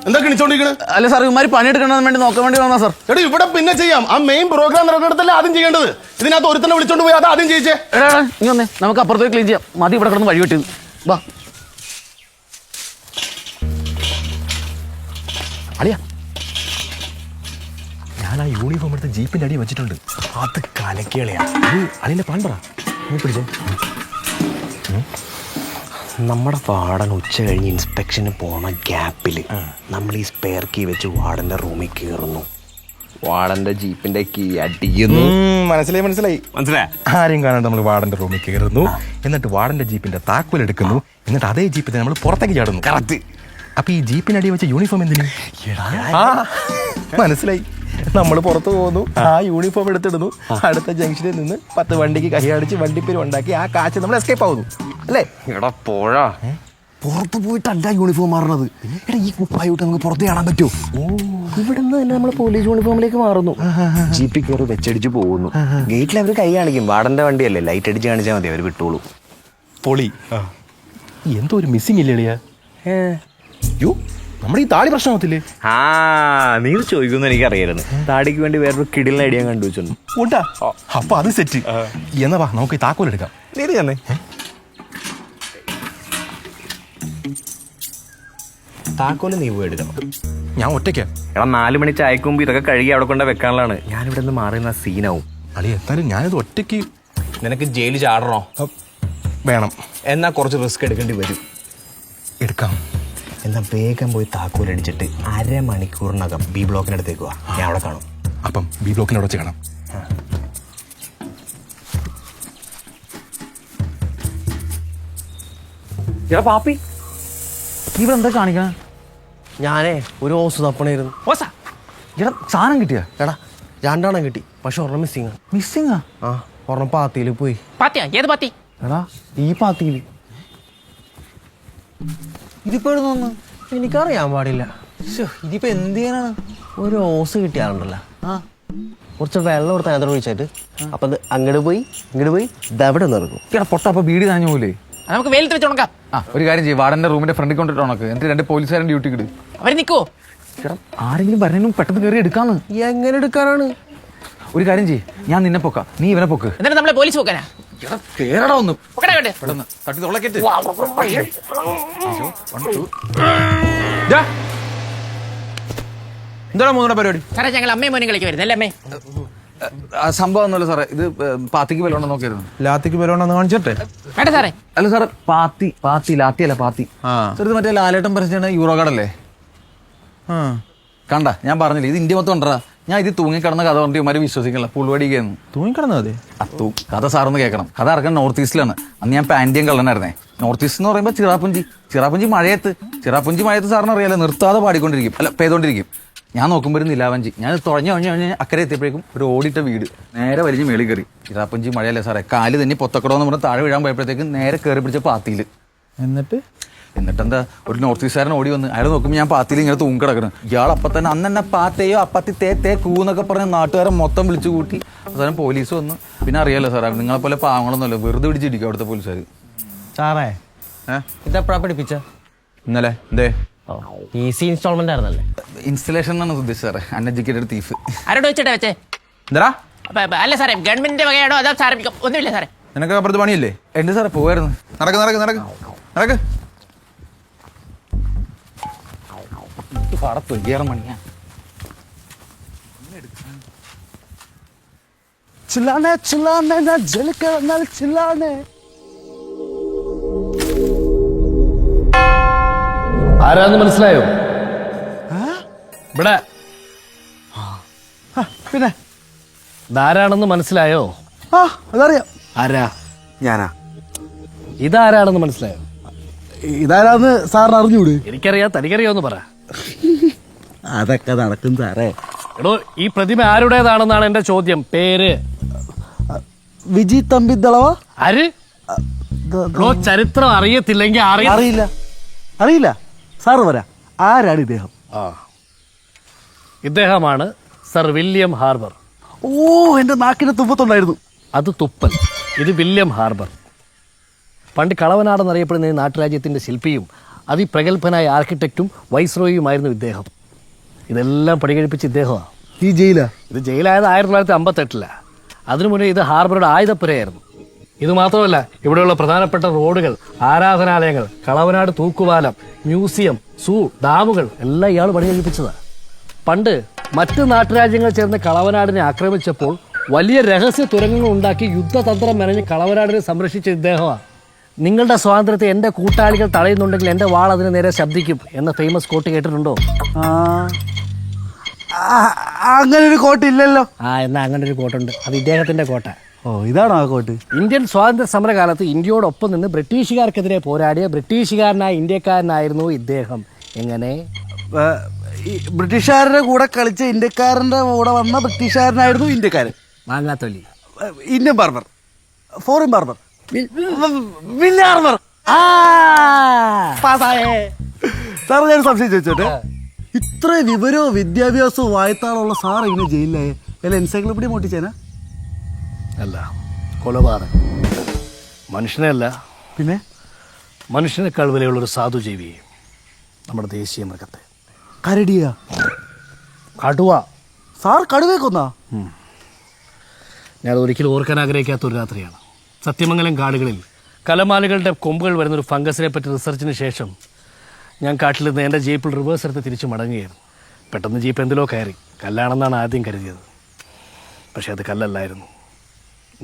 എന്താ കിണിച്ചോണ്ടിരിക്കണേ? അല്ല സാർ, ഇവന്മാര് പണിയെടുക്കണമെന്ന് വേണ്ടി നോക്കാൻ വേണ്ടി വന്നാ സാർ. എടാ, ഇവിടെ പിന്നെ ചെയ്യാം. ആ മെയിൻ പ്രോഗ്രാം നടന്നിടത്തല്ലേ ആദ്യം ചെയ്യേണ്ടത്. ഇതിനകത്ത് ഒരുത്തന്നെ വിളിച്ചോണ്ട് പോയി അത് ആദ്യം ചെയ്യിച്ചേ. എടാ, നീ വന്നേ, നമുക്ക് അപ്പുറത്തേക്ക് ക്ലീൻ ചെയ്യാം. മതി ഇവിടെ കിടന്ന് വഴി വെട്ടിയത്. വാ അളിയാ, ഞാൻ ആ യൂണിഫോം എടുത്ത് ജീപ്പിന്റെ അടിയിൽ വെച്ചിട്ടുണ്ട്. അത് കലക്കിയളയാ. അളിന്റെ പാൻ പറ, പിടിച്ചേ. നമ്മുടെ വാർഡൻ ഉച്ച കഴിഞ്ഞ് ഇൻസ്പെക്ഷന് പോണ ഗ്യാപ്പിൽ നമ്മൾ ഈ സ്പെയർ കീ വെച്ച് വാർഡന്റെ റൂമിൽ കയറുന്നു. വാർഡന്റെ ജീപ്പിന്റെ കീ അടിക്കുന്നു. മനസ്സിലായി. ആരെയും കാണാണ്ട് നമ്മൾ വാർഡന്റെ റൂമിൽ കയറുന്നു. എന്നിട്ട് വാർഡന്റെ ജീപ്പിന്റെ താക്കോൽ എടുക്കുന്നു. എന്നിട്ട് അതേ ജീപ്പിൽ നമ്മൾ പുറത്തേക്ക് ചാടുന്നു. കറക്റ്റ്. അപ്പൊ ഈ ജീപ്പിനടി വെച്ച യൂണിഫോം എന്തിനു? മനസ്സിലായി. നമ്മൾ പുറത്തു പോകുന്നു, ആ യൂണിഫോം എടുത്തിടുന്നു. അടുത്ത ജംഗ്ഷനിൽ നിന്ന് 10 വണ്ടിക്ക് കൈയടിച്ച് വണ്ടിപ്പേര് ഉണ്ടാക്കി ആ കാശ് നമ്മൾ എസ്കേപ്പ് ആവുന്നു അല്ലേ? എടാ പോഴാ, പുറത്ത് പോയിട്ടല്ല യൂണിഫോം മാറണത്. എടാ, ഈ കുപ്പായിട്ട് നമുക്ക് പുറത്ത് കാണാൻ പറ്റുമോ? ഇവിടെ നിന്ന് തന്നെ നമ്മൾ പോലീസ് യൂണിഫോമിലേക്ക് മാറുന്നു. ജീപ്പിൽ കയറി വെച്ചടിച്ച് പോകുന്നു. ഗേറ്റിൽ അവർ കൈ കാണിക്കും. വാർഡന്റെ വണ്ടിയല്ലേ, ലൈറ്റ് അടിച്ച് കാണിച്ചാൽ മതി, അവർ വിട്ടോളൂ. പൊളി. എന്തോ ഒരു മിസ്സിംഗ് ഇല്ലേളിയാ? യോ, നമ്മുടെ ഈ താടി പ്രശ്നമാകത്തില്ലേ? നീ ചോദിക്കുന്നു എനിക്കറിയായിരുന്നു. താടിക്ക് വേണ്ടി വേറൊരു കിടിലിന് ഐഡിയ കണ്ടുവച്ചിട്ടുണ്ട്. കൂട്ടാ, അപ്പൊ അത് സെറ്റ്. എന്നാ വാ, നമുക്ക് ഈ താക്കോൽ എടുക്കാം. നീ തന്നെ താക്കോല് നീ പോയി എടുക്കണം. ഞാൻ ഒറ്റയ്ക്കാ. എടാ, 4 മണി ചായക്ക് മുമ്പ് ഇതൊക്കെ കഴുകി അവിടെ കൊണ്ട് വെക്കാനുള്ളതാണ്. ഞാനിവിടെ നിന്ന് മാറുന്ന സീനാവും. അളി, എന്നാലും ഞാനിത് ഒറ്റയ്ക്ക്. നിനക്ക് ജയിലിൽ ചാടണോ? വേണം. എന്നാ കുറച്ച് റിസ്ക് എടുക്കേണ്ടി വരും. എടുക്കാം. എന്നാ വേഗം പോയി താക്കോലടിച്ചിട്ട് 1/2 മണിക്കൂറിനകം ബി ബ്ലോക്കിനടുത്തേക്ക് പോവാ. ഞാൻ അവിടെ കാണും. അപ്പം ബി ബ്ലോക്കിനോട് വെച്ച് കാണാം. എടാ പാപ്പി, നീ ഇവിടെ എന്താ കാണിക്കണ? ഞാനേ ഒരു ഓസ് തപ്പണായിരുന്നു. ഓസാ? എടാ, സാധനം കിട്ടിയാ? എടാ, 2 കിട്ടി, പക്ഷെ ഒരെണ്ണം മിസ്സിങ്. മിസ്സിങ്ങാ? ആ, ഒരെണ്ണം പാത്തിയിൽ പോയി. പാത്തിയാ? ഏത് പാത്തി? എടാ, ഈ പാത്തിയില് ഇതിപ്പോ എവിടെ നിന്ന്? എനിക്കറിയാൻ പാടില്ല. ഇതിപ്പോ എന്ത് ചെയ്യാനാണ്? ഒരു ഓസ് കിട്ടിയാറുണ്ടല്ലോ, കുറച്ച് വെള്ളം കൊടുത്ത് അതിനകത്ത് ഒഴിച്ചിട്ട് അപ്പൊ അത് അങ്ങോട്ട് പോയി ഇതവിടെ നിറക്കും. പൊട്ട അപ്പൊ ബീഡി താഞ്ഞു പോലെ. നമുക്ക് വെയിലത്ത് വെച്ച് ഉണക്കാം. ഒരു കാര്യം ചെയ്യും, വാർഡന്റെ റൂമിന്റെ ഫ്രണ്ടിൽ കൊണ്ടിട്ട് ഉണക്ക്. എന്നിട്ട് 2 പോലീസുകാരൻ ഡ്യൂട്ടിക്ക് ഇട്. അവര് നിൽക്കുവോ? ആരെങ്കിലും പറഞ്ഞാലും പെട്ടെന്ന് കയറി എടുക്കാന്ന്. എങ്ങനെ എടുക്കാനാണ്? ഒരു കാര്യം ചെയ്യ്, ഞാൻ നിന്നെ പൊക്കാം, നീ ഇവനെ പൊക്ക്. എന്നിട്ട് നമ്മളെ പോലീസ് പോക്കാനാ? കേറടാ ഒന്ന് പെട്ടെന്ന് തട്ടി തൊള്ളക്കേറ്റ്. എന്താണ് മൂന്നൂടെ പരിപാടി? സാറേ ഞങ്ങൾ അമ്മയും മോനും കളിക്ക് വരുന്നല്ലേ അമ്മേ? സംഭവം ഒന്നുമില്ല സാറേ, ഇത് പാത്തിക്ക് ബലമുണ്ടോ നോക്കിയായിരുന്നു. ലാത്തിക്ക് ബലമുണ്ടെന്ന് കാണിച്ചിട്ടെ. വേണ്ട സാറേ. അല്ല സാറേ, പാത്തി ലാത്തിയല്ല പാത്തി. സാർ ഇത് മറ്റേ ലാലേട്ടൻ പരസ്യമാണ്, യൂറോ കാർഡല്ലേ? കണ്ട ഞാൻ പറഞ്ഞില്ല, ഇത് ഇന്ത്യ മൊത്തം ഉണ്ടറാ. ഞാൻ ഇത് തൂങ്ങിക്കിടന്ന കഥ കൊണ്ട് ഇവന്മാരെ വിശ്വസിക്കണില്ല, പുൾവടിക്കാന്ന്. തൂങ്ങിക്കിടന്നത് മതി. കഥ സാറൊന്ന് കേൾക്കണം. കഥ ഇറക്കാൻ നോർത്ത് ഈസ്റ്റിലാണ്. അന്ന് ഞാൻ പാൻറ്റിയം കള്ളനായിരുന്നേ. നോർത്ത് ഈസ്റ്റ് എന്ന് പറയുമ്പോൾ ചിറാപ്പുഞ്ചി മഴയത്ത് സാറിന് അറിയാലോ, നിർത്താതെ പാടിക്കൊണ്ടിരിക്കും, അല്ല പെയ്തോണ്ടിരിക്കും. ഞാൻ നോക്കുമ്പോൾ ഒരു നിലാവഞ്ചി. ഞാൻ തുഴഞ്ഞ് അക്കരെ എത്തിയപ്പോഴേക്കും ഒരു ഓടിട്ട വീട് നേരെ വലിഞ്ഞ് മേളിൽ കയറി. ചിറാപ്പുഞ്ചി മഴയല്ലേ സാറേ, കാല് തന്നെ പൊത്തക്കടോന്ന് പറഞ്ഞ് താഴെ വീഴാൻ പോയപ്പോഴത്തേക്കും നേരെ കയറി പിടിച്ച പാത്തിയിൽ. എന്നിട്ടെന്താ, ഒരു നോർത്ത് ഈസ്റ്റുകാരൻ ഓടി വന്ന് അയാൾ നോക്കുമ്പോൾ ഞാൻ പാത്തിയിൽ ഇങ്ങനെ തൂങ്ങിക്കിടക്കണം. ഇയാൾ അപ്പം തന്നെ അന്നെ പാത്തയോ അപ്പത്തി തേ കൂന്നൊക്കെ പറഞ്ഞ് നാട്ടുകാരെ മൊത്തം വിളിച്ചു കൂട്ടി. അവസാനം പോലീസ് വന്നു. പിന്നെ അറിയാലോ സാറേ, നിങ്ങളെ പോലെ പാവങ്ങളൊന്നുമല്ല, വെറുതെ പിടിച്ചിരിക്കും അവിടുത്തെ പോലീസുകാർ. സാറേ ഇതെപ്പോഴാ പഠിപ്പിച്ച? ഇന്നലെ എന്തേ? Easy instalment ആയിരുന്നല്ലേ? ഇൻസ്റ്റലേഷൻ എന്നാണ് ഉദ്ദേശിച്ചത് സാറേ, അൺഎഡ്യൂക്കേറ്റഡ് തീഫ്. ആരോട് വെച്ചിട്ടാ വെച്ചേ? എന്താ അല്ല സാറേ, ഗവൺമെന്റിന്റെ വകയാണോ അതോ സാറേ ഒന്നുമില്ല സാറേ? നിനക്ക് അപ്പുറത്ത് പണിയില്ലേ? എന്റെ സാറേ പോവായിരുന്നു. നടക്ക് പാടത്തൊയ്യാറ് മണിയാ. ആരാന്ന് മനസ്സിലായോ? ഇവിടെ പിന്നെ ഇതാരാണെന്ന് മനസ്സിലായോ? അതറിയാം. ആരാ? ഞാനാ. ഇതാരാണെന്ന് മനസ്സിലായോ? ഇതാരാന്ന് സാറിന് അറിഞ്ഞൂടെ? എനിക്കറിയാം, തനിക്കറിയാമെന്ന് പറ. അതൊക്കെ നടക്കും സാറേ. എടോ, ഈ പ്രതിമ ആരുടേതാണെന്നാണ് എന്റെ ചോദ്യം. പേര്? വിജി തമ്പിദളവ. ആര്? എടോ, ചരിത്രം അറിയത്തില്ലെങ്കിൽ അറിയില്ല സാറ് പറ, ആരാണ് ഇദ്ദേഹം? ഇദ്ദേഹമാണ് സർ വില്യം ഹാർബർ. ഓ, എന്റെ നാക്കിന്റെ തുമ്പത്തുണ്ടായിരുന്നു. അത് തുപ്പൽ, ഇത് വില്യം ഹാർബർ. പണ്ട് കളവനാടെന്നറിയപ്പെടുന്ന ഈ നാട്ടുരാജ്യത്തിന്റെ ശില്പിയും അതിപ്രഗത്ഭനായ ആർക്കിടെക്റ്റും വൈസ്രോയിയുമായിരുന്നു ഇദ്ദേഹം. ഇതെല്ലാം പണികഴിപ്പിച്ച ഇദ്ദേഹമാണ്. ഈ ജയിലാ? ഇത് ജയിലായത് 1958. അതിനു മുന്നേ ഇത് ഹാർബറുടെ ആയുധപ്പുരയായിരുന്നു. ഇത് മാത്രമല്ല, ഇവിടെയുള്ള പ്രധാനപ്പെട്ട റോഡുകൾ, ആരാധനാലയങ്ങൾ, കളവനാട് തൂക്കുപാലം, മ്യൂസിയം, സൂ, ഡാമുകൾ എല്ലാം ഇയാൾ പണി കഴിപ്പിച്ചതാണ്. പണ്ട് മറ്റ് നാട്ടുരാജ്യങ്ങൾ ചേർന്ന് കളവനാടിനെ ആക്രമിച്ചപ്പോൾ വലിയ രഹസ്യ തുരങ്കങ്ങൾ ഉണ്ടാക്കി യുദ്ധതന്ത്രം മെനഞ്ഞ് കളവനാടിനെ സംരക്ഷിച്ച ഇദ്ദേഹമാണ്. നിങ്ങളുടെ സ്വാതന്ത്ര്യത്തെ എൻ്റെ കൂട്ടാളികൾ തടയുന്നുണ്ടെങ്കിൽ എൻ്റെ വാൾ അതിന് നേരെ ശബ്ദിക്കും എന്ന ഫേമസ് കോട്ട് കേട്ടിട്ടുണ്ടോ? അങ്ങനെ ഒരു കോട്ട് ഇല്ലല്ലോ. എന്നാ അങ്ങനെ ഒരു കോട്ടുണ്ട്, അത് ഇദ്ദേഹത്തിന്റെ കോട്ട. ഓ, ഇതാണോ ആ കോട്ട്? ഇന്ത്യൻ സ്വാതന്ത്ര്യ സമരകാലത്ത് ഇന്ത്യയോടൊപ്പം നിന്ന് ബ്രിട്ടീഷുകാർക്കെതിരെ പോരാടിയ ബ്രിട്ടീഷുകാരനായ ഇന്ത്യക്കാരനായിരുന്നു ഇദ്ദേഹം. എങ്ങനെ? ഈ ബ്രിട്ടീഷുകാരുടെ കൂടെ കളിച്ച ഇന്ത്യക്കാരന്റെ കൂടെ വന്ന ബ്രിട്ടീഷുകാരനായിരുന്നു ഇന്ത്യക്കാരൻ. മാങ്ങാത്തൊലി. Indian barber, foreign barber, sir ഞാൻ സംശയം ചോദിച്ചോട്ടെ, ഇത്ര വിവരവും വിദ്യാഭ്യാസവും വായത്താളുള്ള സാർ ഇങ്ങനെ ജയിലിലായ അല്ല എൻസൈക്ലോപീഡിയ മോട്ടിച്ചേനാ? അല്ല, കൊലപാതകം. മനുഷ്യനല്ല, പിന്നെ മനുഷ്യനേക്കാൾ വിലയുള്ളൊരു സാധു ജീവി, നമ്മുടെ ദേശീയ മൃഗത്തെ. കരടിയ? കടുവ. സാർ കടുവയെ കൊന്നാ? ഞാൻ ഒരിക്കലും ഓർക്കാൻ ആഗ്രഹിക്കാത്തൊരു രാത്രിയാണ്. സത്യമംഗലം കാടുകളിൽ കലമാലുകളുടെ കൊമ്പുകൾ വരുന്നൊരു ഫംഗസിനെ പറ്റി റിസർച്ചിന് ശേഷം ഞാൻ കാട്ടിൽ നിന്ന് എൻ്റെ ജീപ്പിൽ റിവേഴ്സ് എടുത്ത് തിരിച്ച് മടങ്ങുകയായിരുന്നു. പെട്ടെന്ന് ജീപ്പ് എന്തിലോ കയറി. കല്ലാണെന്നാണ് ആദ്യം കരുതിയത്. പക്ഷെ അത് കല്ലല്ലായിരുന്നു.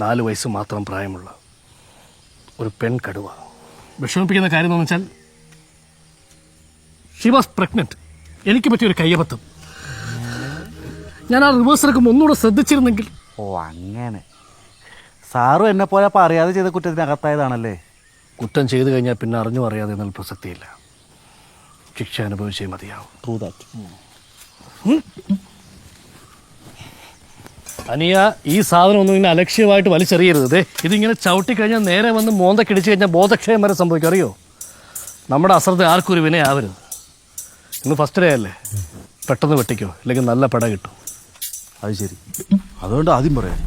4 വയസ്സ് മാത്രം പ്രായമുള്ള ഒരു പെൺ കടുവ. വിഷമിപ്പിക്കുന്ന കാര്യം എന്ന് വെച്ചാൽ ഷി വാസ് പ്രഗ്നന്റ്. എനിക്ക് പറ്റിയൊരു കയ്യബദ്ധം. ഞാൻ ആ റിവേഴ്സ് എടുക്കുമ്പോൾ ഒന്നുകൂടെ ശ്രദ്ധിച്ചിരുന്നെങ്കിൽ. ഓ, അങ്ങനെ. സാറും എന്നെ പോലെ അപ്പം അറിയാതെ ചെയ്ത കുറ്റത്തിനകത്തായതാണല്ലേ? കുറ്റം ചെയ്തു കഴിഞ്ഞാൽ പിന്നെ അറിഞ്ഞു അറിയാതെ എന്നാൽ പ്രസക്തിയില്ല. ശിക്ഷ അനുഭവിച്ചേ മതിയാവും. True that. അനിയ, ഈ സാധനം ഒന്നും ഇങ്ങനെ അലക്ഷ്യമായിട്ട് വലിച്ചെറിയരുത്. ഇതിങ്ങനെ ചവിട്ടി കഴിഞ്ഞാൽ നേരെ വന്ന് മോന്തക്കിടിച്ച് കഴിഞ്ഞാൽ ബോധക്ഷയം വരെ സംഭവിക്കും, അറിയോ? നമ്മുടെ അശ്രദ്ധ ആർക്കും ഒരു വിനയാവരുത്. ഇന്ന് ഫസ്റ്റ് ഡേ അല്ലേ, പെട്ടെന്ന് വെട്ടിക്കോ, ഇല്ലെങ്കിൽ നല്ല പട കിട്ടും. അത് ശരി, അതുകൊണ്ട് ആദ്യം പറയാം.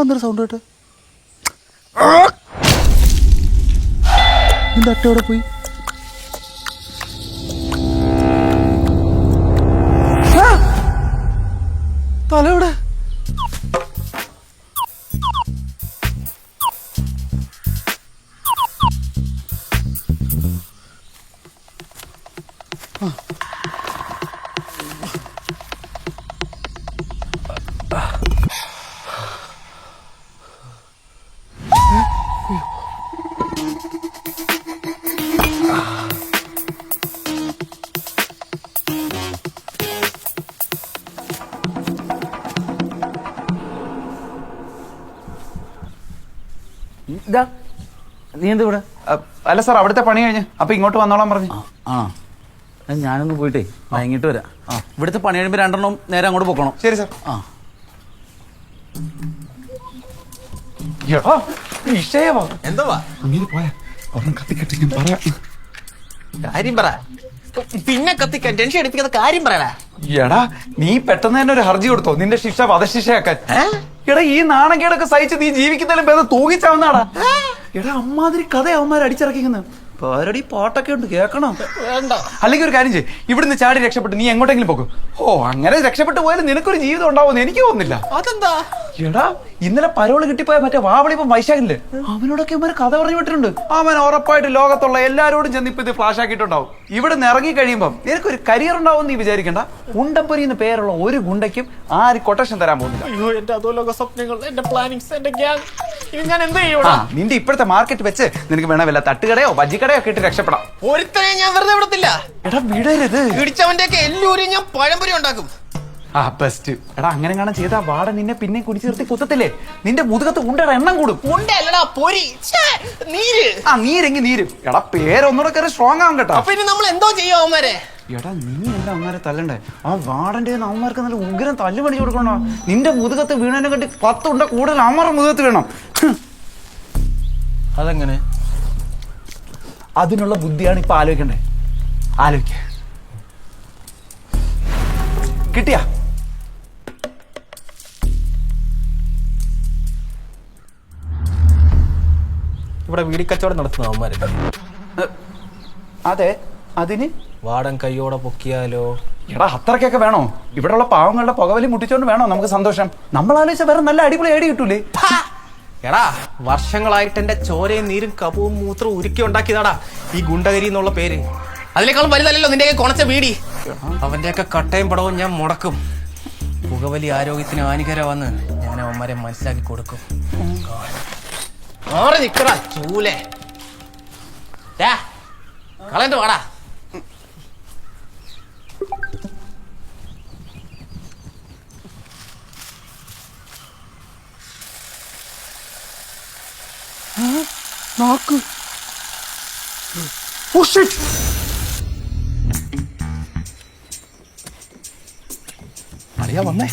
അന്നേരം സൗണ്ട് കേട്ടെ. നിന്റെ അട്ട എവിടെ പോയി? തല എവിടെ? ഇതാ നീ എന്താ ഇവിടെ? അല്ല സാർ, അവിടുത്തെ പണി കഴിഞ്ഞ് അപ്പൊ ഇങ്ങോട്ട് വന്നോളാൻ പറഞ്ഞു. ആ ഞാനൊന്ന് പോയിട്ടേ വൈകിട്ട് വരാം. ഇവിടുത്തെ പണി കഴിയുമ്പോൾ 2 നേരെ അങ്ങോട്ട് പോക്കണം. ശരി സാർ. ആ വിഷയമാ എന്താ കാര്യം പറ. പിന്നെ കത്തിക്കാൻ ടെൻഷൻ എടുപ്പിക്കുന്ന കാര്യം പറയടാ. എടാ നീ പെട്ടെന്ന് തന്നെ ഒരു ഹർജി കൊടുത്തോ, നിന്റെ ശിക്ഷ വധശിക്ഷയാക്കാൻ. എടാ ഈ നാണക്കേടൊക്കെ സഹിച്ച് നീ ജീവിക്കുന്നതിലും ഭേദം തൂങ്ങിച്ചാവുന്നാടാ. എടാ അമ്മാതിരി കഥ അവന്മാർ അടിച്ചിറക്കിക്കുന്നത്. പേരടി പാട്ടൊക്കെ ഉണ്ട്, കേൾക്കണം. അല്ലെങ്കിൽ ഒരു കാര്യം ചെയ്യ്, ഇവിടുന്ന് ചാടി രക്ഷപ്പെട്ട് നീ എങ്ങോട്ടെങ്കിലും പോകും. ഓ അങ്ങനെ രക്ഷപ്പെട്ടു പോയാലും നിനക്കൊരു ജീവിതം ഉണ്ടാവുമെന്ന് എനിക്ക് തോന്നുന്നില്ല. അതെന്താ? എടാ ഇന്നലെ പരോള് കിട്ടിപ്പോയ മറ്റേ വാവളിപ്പം വൈശാഖില്ലേ, അവനോടൊക്കെ ഇവര് കഥ പറഞ്ഞു വിട്ടിട്ടുണ്ട്. അവൻ ഉറപ്പായിട്ട് ലോകത്തുള്ള എല്ലാരോടും ചെന്ന് ഇപ്പൊ ഇത് ഫ്ലാഷ് ആക്കിയിട്ടുണ്ടാവും. ഇവിടെ നിന്ന് ഇറങ്ങി കഴിയുമ്പം നിനക്കൊരു കരിയർ ഉണ്ടാവും നീ വിചാരിക്കണ്ട. ഉണ്ടപ്പൊരി എന്ന് പേരുള്ള ഒരു ഗുണ്ടയ്ക്കും ആര് കൊട്ടേഷൻ തരാൻ പോകുന്നില്ല. അയ്യോ എന്റെ അധോലോക സ്വപ്നങ്ങൾ, എന്റെ പ്ലാനിങ്സ്, എന്റെ ഗ്യാങ്. ഇനി ഞാൻ എന്ത് ചെയ്യൂടാ? നിന്റെ ഇപ്പോഴത്തെ മാർക്കറ്റ് വെച്ച് നിനക്ക് വേണ വല്ല തട്ടുകടയോ ബജ്ജിക്കടയോ ഒക്കെ ഇട്ട് രക്ഷപ്പെടാം. ഒരുത്തനെ ഞാൻ വെറുതെ വിടത്തില്ല. എടാ വിടരുത്. പിടിച്ചവന്റെ ഒക്കെ എല്ലൂരി ഞാൻ പഴംപൊരി ഉണ്ടാക്കും. ആ ബെസ്റ്റ്. എടാ അങ്ങനെ കാണാൻ ചെയ്താ വാട നിന്നെ പിന്നെ കുടിച്ചു നിർത്തി കുത്തത്തില്ലേ, നിന്റെ മുതുകത്ത് ഉണ്ടയുടെ എണ്ണം കൂടും. ഉണ്ടല്ലടാ പൊരി, നീര്. ആ നീരെങ്കി നീരും. എടാ പേരൊന്നുകൂടെ കയറി സ്ട്രോങ് ആവും കേട്ടോ. അപ്പൊ ഇനി നമ്മൾ എന്തോ ചെയ്യും അവന്മാരെ? എടാ നീ എന്താ അവന്മാരെ തല്ലണ്ടേ? ആ വാടന്റെ അവന്മാർക്ക് നല്ല ഉഗ്രം തല്ല് പണിച്ചു കൊടുക്കണോ. നിന്റെ മുതുകത്ത് വീണതിനെ കണ്ടി 10 ഉണ്ട കൂടുതൽ അവന്മാരുടെ മുതുകത്ത് വീണം. അതെങ്ങനെ? അതിനുള്ള ബുദ്ധിയാണ് ഇപ്പൊ ആലോചിക്കണ്ടേ. ആലോചിക്ക. കിട്ടിയാ? ഇവിടെ വീടിക്കച്ചവടം നടത്തുന്ന അവന്മാരെ. അതെ, അതിന് വാടൻ കൈയോടെ പൊക്കിയാലോ? എടാ അത്രക്കൊക്കെ വേണോ? ഇവിടെയുള്ള പാവങ്ങളുടെ പുകവലി മുട്ടിച്ചോണ്ട് വേണോ നമുക്ക് സന്തോഷം? നമ്മൾ ആലോചിച്ച വേറെ നല്ല അടിപൊളി ഐഡിയ കിട്ടൂലേ. എടാ വർഷങ്ങളായിട്ട് എന്റെ ചോരയും നീരും കപവും മൂത്രവും ഉരുക്കി ഉണ്ടാക്കിയതാടാ ഈ ഗുണ്ടഗരി എന്നുള്ള പേര്. അതിനേക്കാളും വലുതല്ലല്ലോ നിന്റെയൊക്കെ കൊണച്ച വീടി. അവന്റെയൊക്കെ കട്ടയും പടവും ഞാൻ മുടക്കും. പുകവലി ആരോഗ്യത്തിന് ഹാനികരമാണെന്ന് ഞാൻ അവന്മാരെ മനസ്സിലാക്കി കൊടുക്കും. മാറി നിക്കടാ ചൂലേ. കളണ്ട് വാടാ. നാക്ക്. അളിയാ വന്നേ.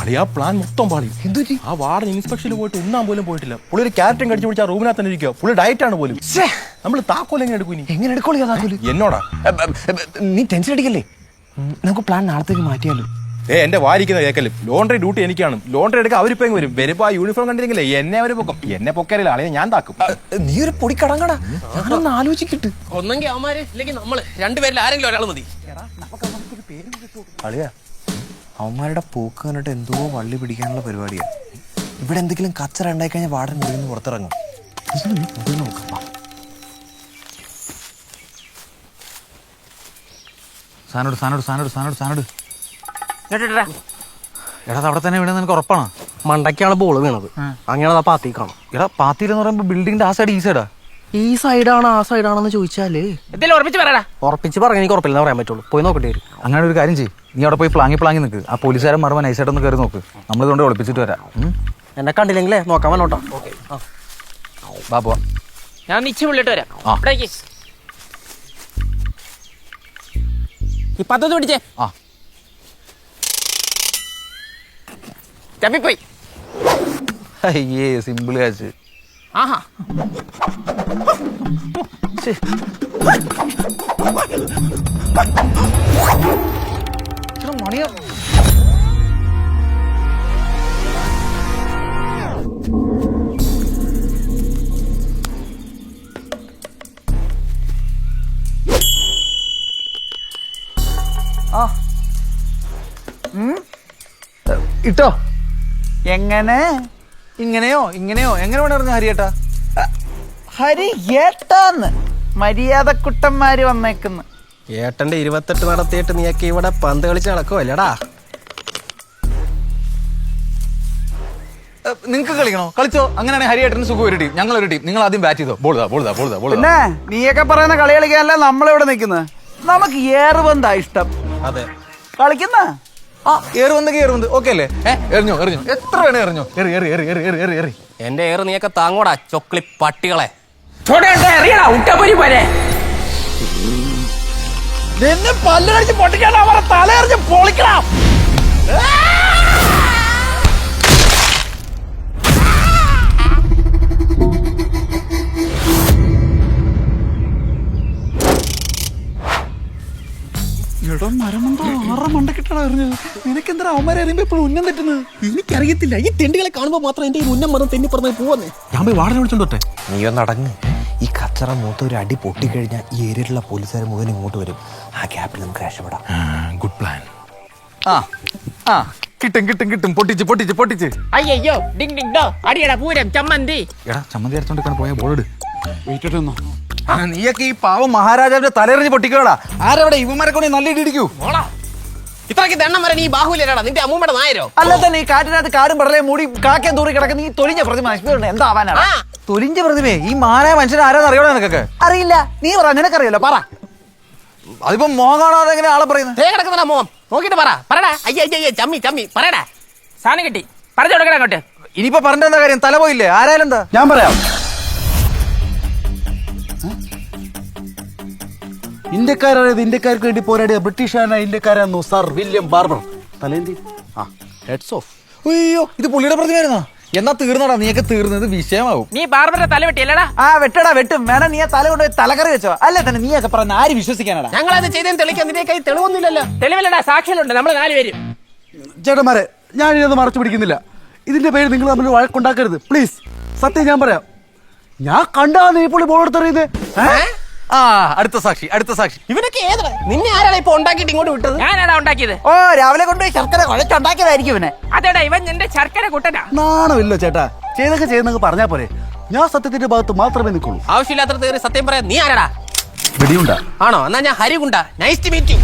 അളിയാ പ്ലാൻ മൊത്തം പാടി. എന്തുപറ്റി? ആ വാർഡൻ ഇൻസ്പെക്ഷനിൽ പോയിട്ട് ഉണ്ണാൻ പോലും പോയിട്ടില്ല. പുള്ളി ഒരു ക്യാരറ്റും കടിച്ചു പിടിച്ച് ആ റൂമിനകത്ത് തന്നെ ഇരിക്കുക. പുള്ളി ഡയറ്റ് ആണ് പോലും. നമ്മൾ താക്കോൽ എങ്ങനെ എടുക്കും? എങ്ങനെ എടുക്കോളിയാ താക്കോല്? എന്നോടാ. നീ ടെൻഷൻ അടിക്കല്ലേ, നമുക്ക് പ്ലാൻ നാളത്തേക്ക് മാറ്റിയാലോ? എന്റെ വാരിക്കുന്ന കേക്കലും ലോണ്ടറി ഡ്യൂട്ടി എനിക്കാണ്. ലോണ്ടറി എടുക്കാൻ അവരിപ്പോ വരും. വരുമ്പോ ആ യൂണിഫോം കണ്ടില്ലെങ്കിലേ എന്നെ അവര് പൊക്കും. എന്നെ പൊക്കാറില്ല, ആളെ ഞാൻ താക്കും. നീ ഒരു പൊടി കടങ്ങടാ, ഞാനൊന്ന് ആലോചിക്കിട്ട്. ഒന്നെങ്കിൽ അവന്മാര് ഇല്ലെങ്കിൽ നമ്മള് രണ്ടുപേരിൽ ആരെങ്കിലും ഒരാൾ മതി. അളിയാ അവന്മാരുടെ പോക്ക് കണ്ടിട്ട് എന്തോ വള്ളി പിടിക്കാനുള്ള പരിപാടിയാ. ഇവിടെ എന്തെങ്കിലും കച്ചറ ഉണ്ടായി കഴിഞ്ഞാൽ വാടൻ മുറിയിൽ നിന്ന് പുറത്തിറങ്ങും. നോക്കാം. സാനോട് എടാ അവിടെ തന്നെ വീണെന്ന് എനിക്ക് ഉറപ്പാണ്. മണ്ടയ്ക്കാണ് ബോൾ വീണത്. അങ്ങനെ പാത്തി കാണും. എടാ പാത്തിയിലെന്ന് പറയുമ്പോ ബിൽഡിങ്ങിന്റെ ആ സൈഡ് ഈ സൈഡാ. ഈ സൈഡാണോ ആ സൈഡാണെന്ന് ചോദിച്ചാല് എന്തെങ്കിലും ഉറപ്പിച്ച് പറയടാ. ഉറപ്പിച്ച് പറഞ്ഞ എനിക്ക് ഉറപ്പില്ലെന്ന് പറയാൻ പറ്റുള്ളൂ. പോയി നോക്കേണ്ടി വരും. അങ്ങനെ ഒരു കാര്യം ചെയ്യ്, നീ അവിടെ പോയി പ്ലാങ്ങി നിൽക്ക്. ആ പോലീസുകാരൻ മറുപടി നൈസായിട്ടൊന്ന് കയറി നോക്ക്. നമ്മളിതുകൊണ്ട് ഒളിപ്പിച്ചിട്ട് വരാം. എന്നെ കണ്ടില്ലെങ്കിലേ നോക്കാൻ വന്നോട്ടോ. ബാ പോവാ. ഞാൻ നിശ്ചയം വിളിട്ട് വരാം. ആ. ഈ പത്തൊന്ന് പിടിച്ചേ. ആ ചപ്പിപ്പോയി. അയ്യേ സിമ്പിൾ കാച്ച്. ആഹാ മണിയോ ഇട്ടോ എങ്ങനെ ഇങ്ങനെയോ ഇങ്ങനെയോ എങ്ങനെ വേണമായിരുന്നു ഹരിയേട്ടാ? ഹരി ഏട്ടാന്ന് മര്യാദക്കുട്ടന്മാര് വന്നേക്കുന്നു. ഏട്ടന്റെ 28 നടത്തിയിട്ട് നീയൊക്കെ ഇവിടെ പന്ത് കളിച്ച് നടക്കുമല്ലടാ. നിങ്ങൾക്ക് കളിക്കണോ? കളിച്ചോ. അങ്ങനെയാണെങ്കിൽ ഹരിയേട്ടന് സുഖം ഒരു ടീം, ഞങ്ങൾ ഒരു ടീം. നിങ്ങൾ ആദ്യം ബാറ്റ് ചെയ്തോ. ബോൾ പിന്നെ നീയൊക്കെ പറയുന്ന കളി കളിക്കാനല്ല നമ്മളിവിടെ നിൽക്കുന്നത്. നമുക്ക് ഏറുപന്താ ഇഷ്ടം. അതെ കളിക്കുന്ന ആ ഏറുവന്ത് ഓക്കെ അല്ലേ? എറിഞ്ഞോ എത്ര വേണേ എറിഞ്ഞോ. എറി. എന്റെ ഏറ് നീയൊക്കെ താങ്ങോടാ ചൊക്ലി പട്ടികളെ. നിന്നെ പല്ലടിച്ച് പൊട്ടിക്കാൻ അവരെ തലയെറിഞ്ഞ് പൊളിക്കണം. എടോ മരമന്തോ 6 മണ്ടക്കിട്ടാണ് എറിഞ്ഞത്. നിനക്കെന്താ അവന്മാരെ എറിയുമ്പോ ഇപ്പോഴും ഉന്നം തെറ്റുന്നത്? എനിക്കറിയത്തില്ല. ഈ തെണ്ടികളെ കാണുമ്പോ മാത്രം എന്റെ ഉന്നം മറന്ന് തെന്നി പറഞ്ഞ് പോവന്നേ. ഞാൻ പോയി വാടനെ വിളിച്ചോണ്ടോട്ടെ. നീ ഒന്ന് അടങ്ങ്. ഈ കച്ചറ മൂത്ത ഒരു അടി പൊട്ടിക്കഴിഞ്ഞാൽ ഈ ഏരിയയിലുള്ള പോലീസുകാർ മുഴുവൻ ഇങ്ങോട്ട് വരും. ആ ഗ്യാപ്പിൽ നമുക്ക് രക്ഷപ്പെടാം. Good plan. ആ കിട്ടും പൊട്ടിച്ച്. അയ്യോ ഡിങ് ഡിങ് ഡോ അടിയടാ പൂരം ചമ്മന്തി. എടാ ചമ്മന്തി അരച്ചോണ്ടിരിക്കാൻ പോയ ബോൾ ഇട്. വെയിറ്റ് നിന്നോ. നീയൊക്കെ ഈ പാവം മഹാരാജാവിന്റെ തലയെറിഞ്ഞ് പൊട്ടിക്കോടാ. ആരവിടെ ഇവന്മാരെ കൊണ്ട് നല്ല ഇടി ഇടിക്കൂ. ഇത്രയ്ക്ക് ദണ്ണം വരെ നീ ബാഹുലടാ. നിന്റെ അമ്മൂമ്മയുടെ നായരോ? അല്ല തന്നെ ഈ കാറ്റിനകത്ത് കാടും പടലേ മൂടി കാക്കയും തൂറി കിടക്കുന്ന ഈ തൊലിഞ്ഞ പ്രതിമ എന്താവാനാണ്? തൊലിഞ്ച പ്രതിമേ, ഈ മാനായ മനുഷ്യൻ ആരാന്ന് അറിയണോ നിനക്കൊക്കെ? അറിയില്ല. നീ പറ, നിനക്കറിയല്ലോ, പറ. അതിപ്പോ മോഹം കാണാതെ എങ്ങനെ ആളെ പറയുന്നത്? കിടക്കുന്ന മോഹം നോക്കിട്ട് പറടാ. അയ്യ ചമ്മി പറയടാ. സാധനം കിട്ടി പറഞ്ഞു കൊടുക്കടാ അങ്ങോട്ട്. ഇനിയിപ്പോ പറഞ്ഞെന്താ കാര്യം? തല പോയില്ലേ? ആരായാലും എന്താ? ഞാൻ പറയാം. ഇന്ത്യക്കാരായത് ഇന്ത്യക്കാർക്ക് വേണ്ടി പോരാടിയ ബ്രിട്ടീഷുകാരനായ ഇന്ത്യക്കാരായിരുന്നു സർ വില്യം ബാർബർ. തലേന്തി ഹെഡ്സ് ഓഫ്. അയ്യോ, ഇത് പുള്ളിയുടെ പ്രതിമയായിരുന്നോ? എന്നാ തീർന്നടാ, നീയൊക്കെ തീർന്നത് വിഷയമാവും. നീ ബാർബറിന്റെ തല വെട്ടിയല്ലടാ? ആ വെട്ടും. വേണം നീ ആ തല കൊണ്ടുപോയി തലക്കറി വെച്ചോ. അല്ലേ തന്നെ നീയൊക്കെ പറഞ്ഞ ആര് വിശ്വസിക്കാനടാ? ഞങ്ങൾ അത് ചെയ്തെന്ന് തെളിയിക്കാൻ നിന്റെ കൈ തെളിവൊന്നുമില്ലല്ലോ. തെളിവില്ലടാ, സാക്ഷികളുണ്ട്. നമ്മൾ 4 പേരും. ചേട്ടന്മാരെ, ഞാൻ ഇനി മറച്ചു പിടിക്കുന്നില്ല. ഇതിന്റെ പേര് നിങ്ങൾ തമ്മിൽ വഴക്കുണ്ടാക്കരുത് പ്ലീസ്. സത്യം ഞാൻ പറയാം. ഞാൻ കണ്ടാണ് ഈ പുള്ളി ബോൾ എടുത്തെറിയുന്നത്. അടുത്ത സാക്ഷി. ഇവനൊക്കെ ഏതാ? നിന്നെ ആരാണ് ഇപ്പൊ ഉണ്ടാക്കിയിട്ട് ഇങ്ങോട്ട് വിട്ടത്? ഞാനാടാ ഉണ്ടാക്കിയത്. ഓ, രാവിലെ കൊണ്ടുപോയി ശർക്കര കുഴച്ചുണ്ടാക്കിയതായിരിക്കും ഇവനെ. അതേടാ, ഇവൻ നിന്റെ ശർക്കര കുട്ടനാ. നാണമില്ലോ ചേട്ടാ. ചെയ്തൊക്കെ ചെയ്യുന്നൊക്കെ പറഞ്ഞാ പോരെ. ഞാൻ സത്യത്തിന്റെ ഭാഗത്ത് മാത്രമേ നിൽക്കുള്ളൂ. ആവശ്യമില്ലാത്ത തേറി സത്യം പറയാൻ നീ ആരാടാ? വെടിയുണ്ട. ആണോ? എന്നാ ഞാൻ ഹരികുണ്ട. Nice to meet you.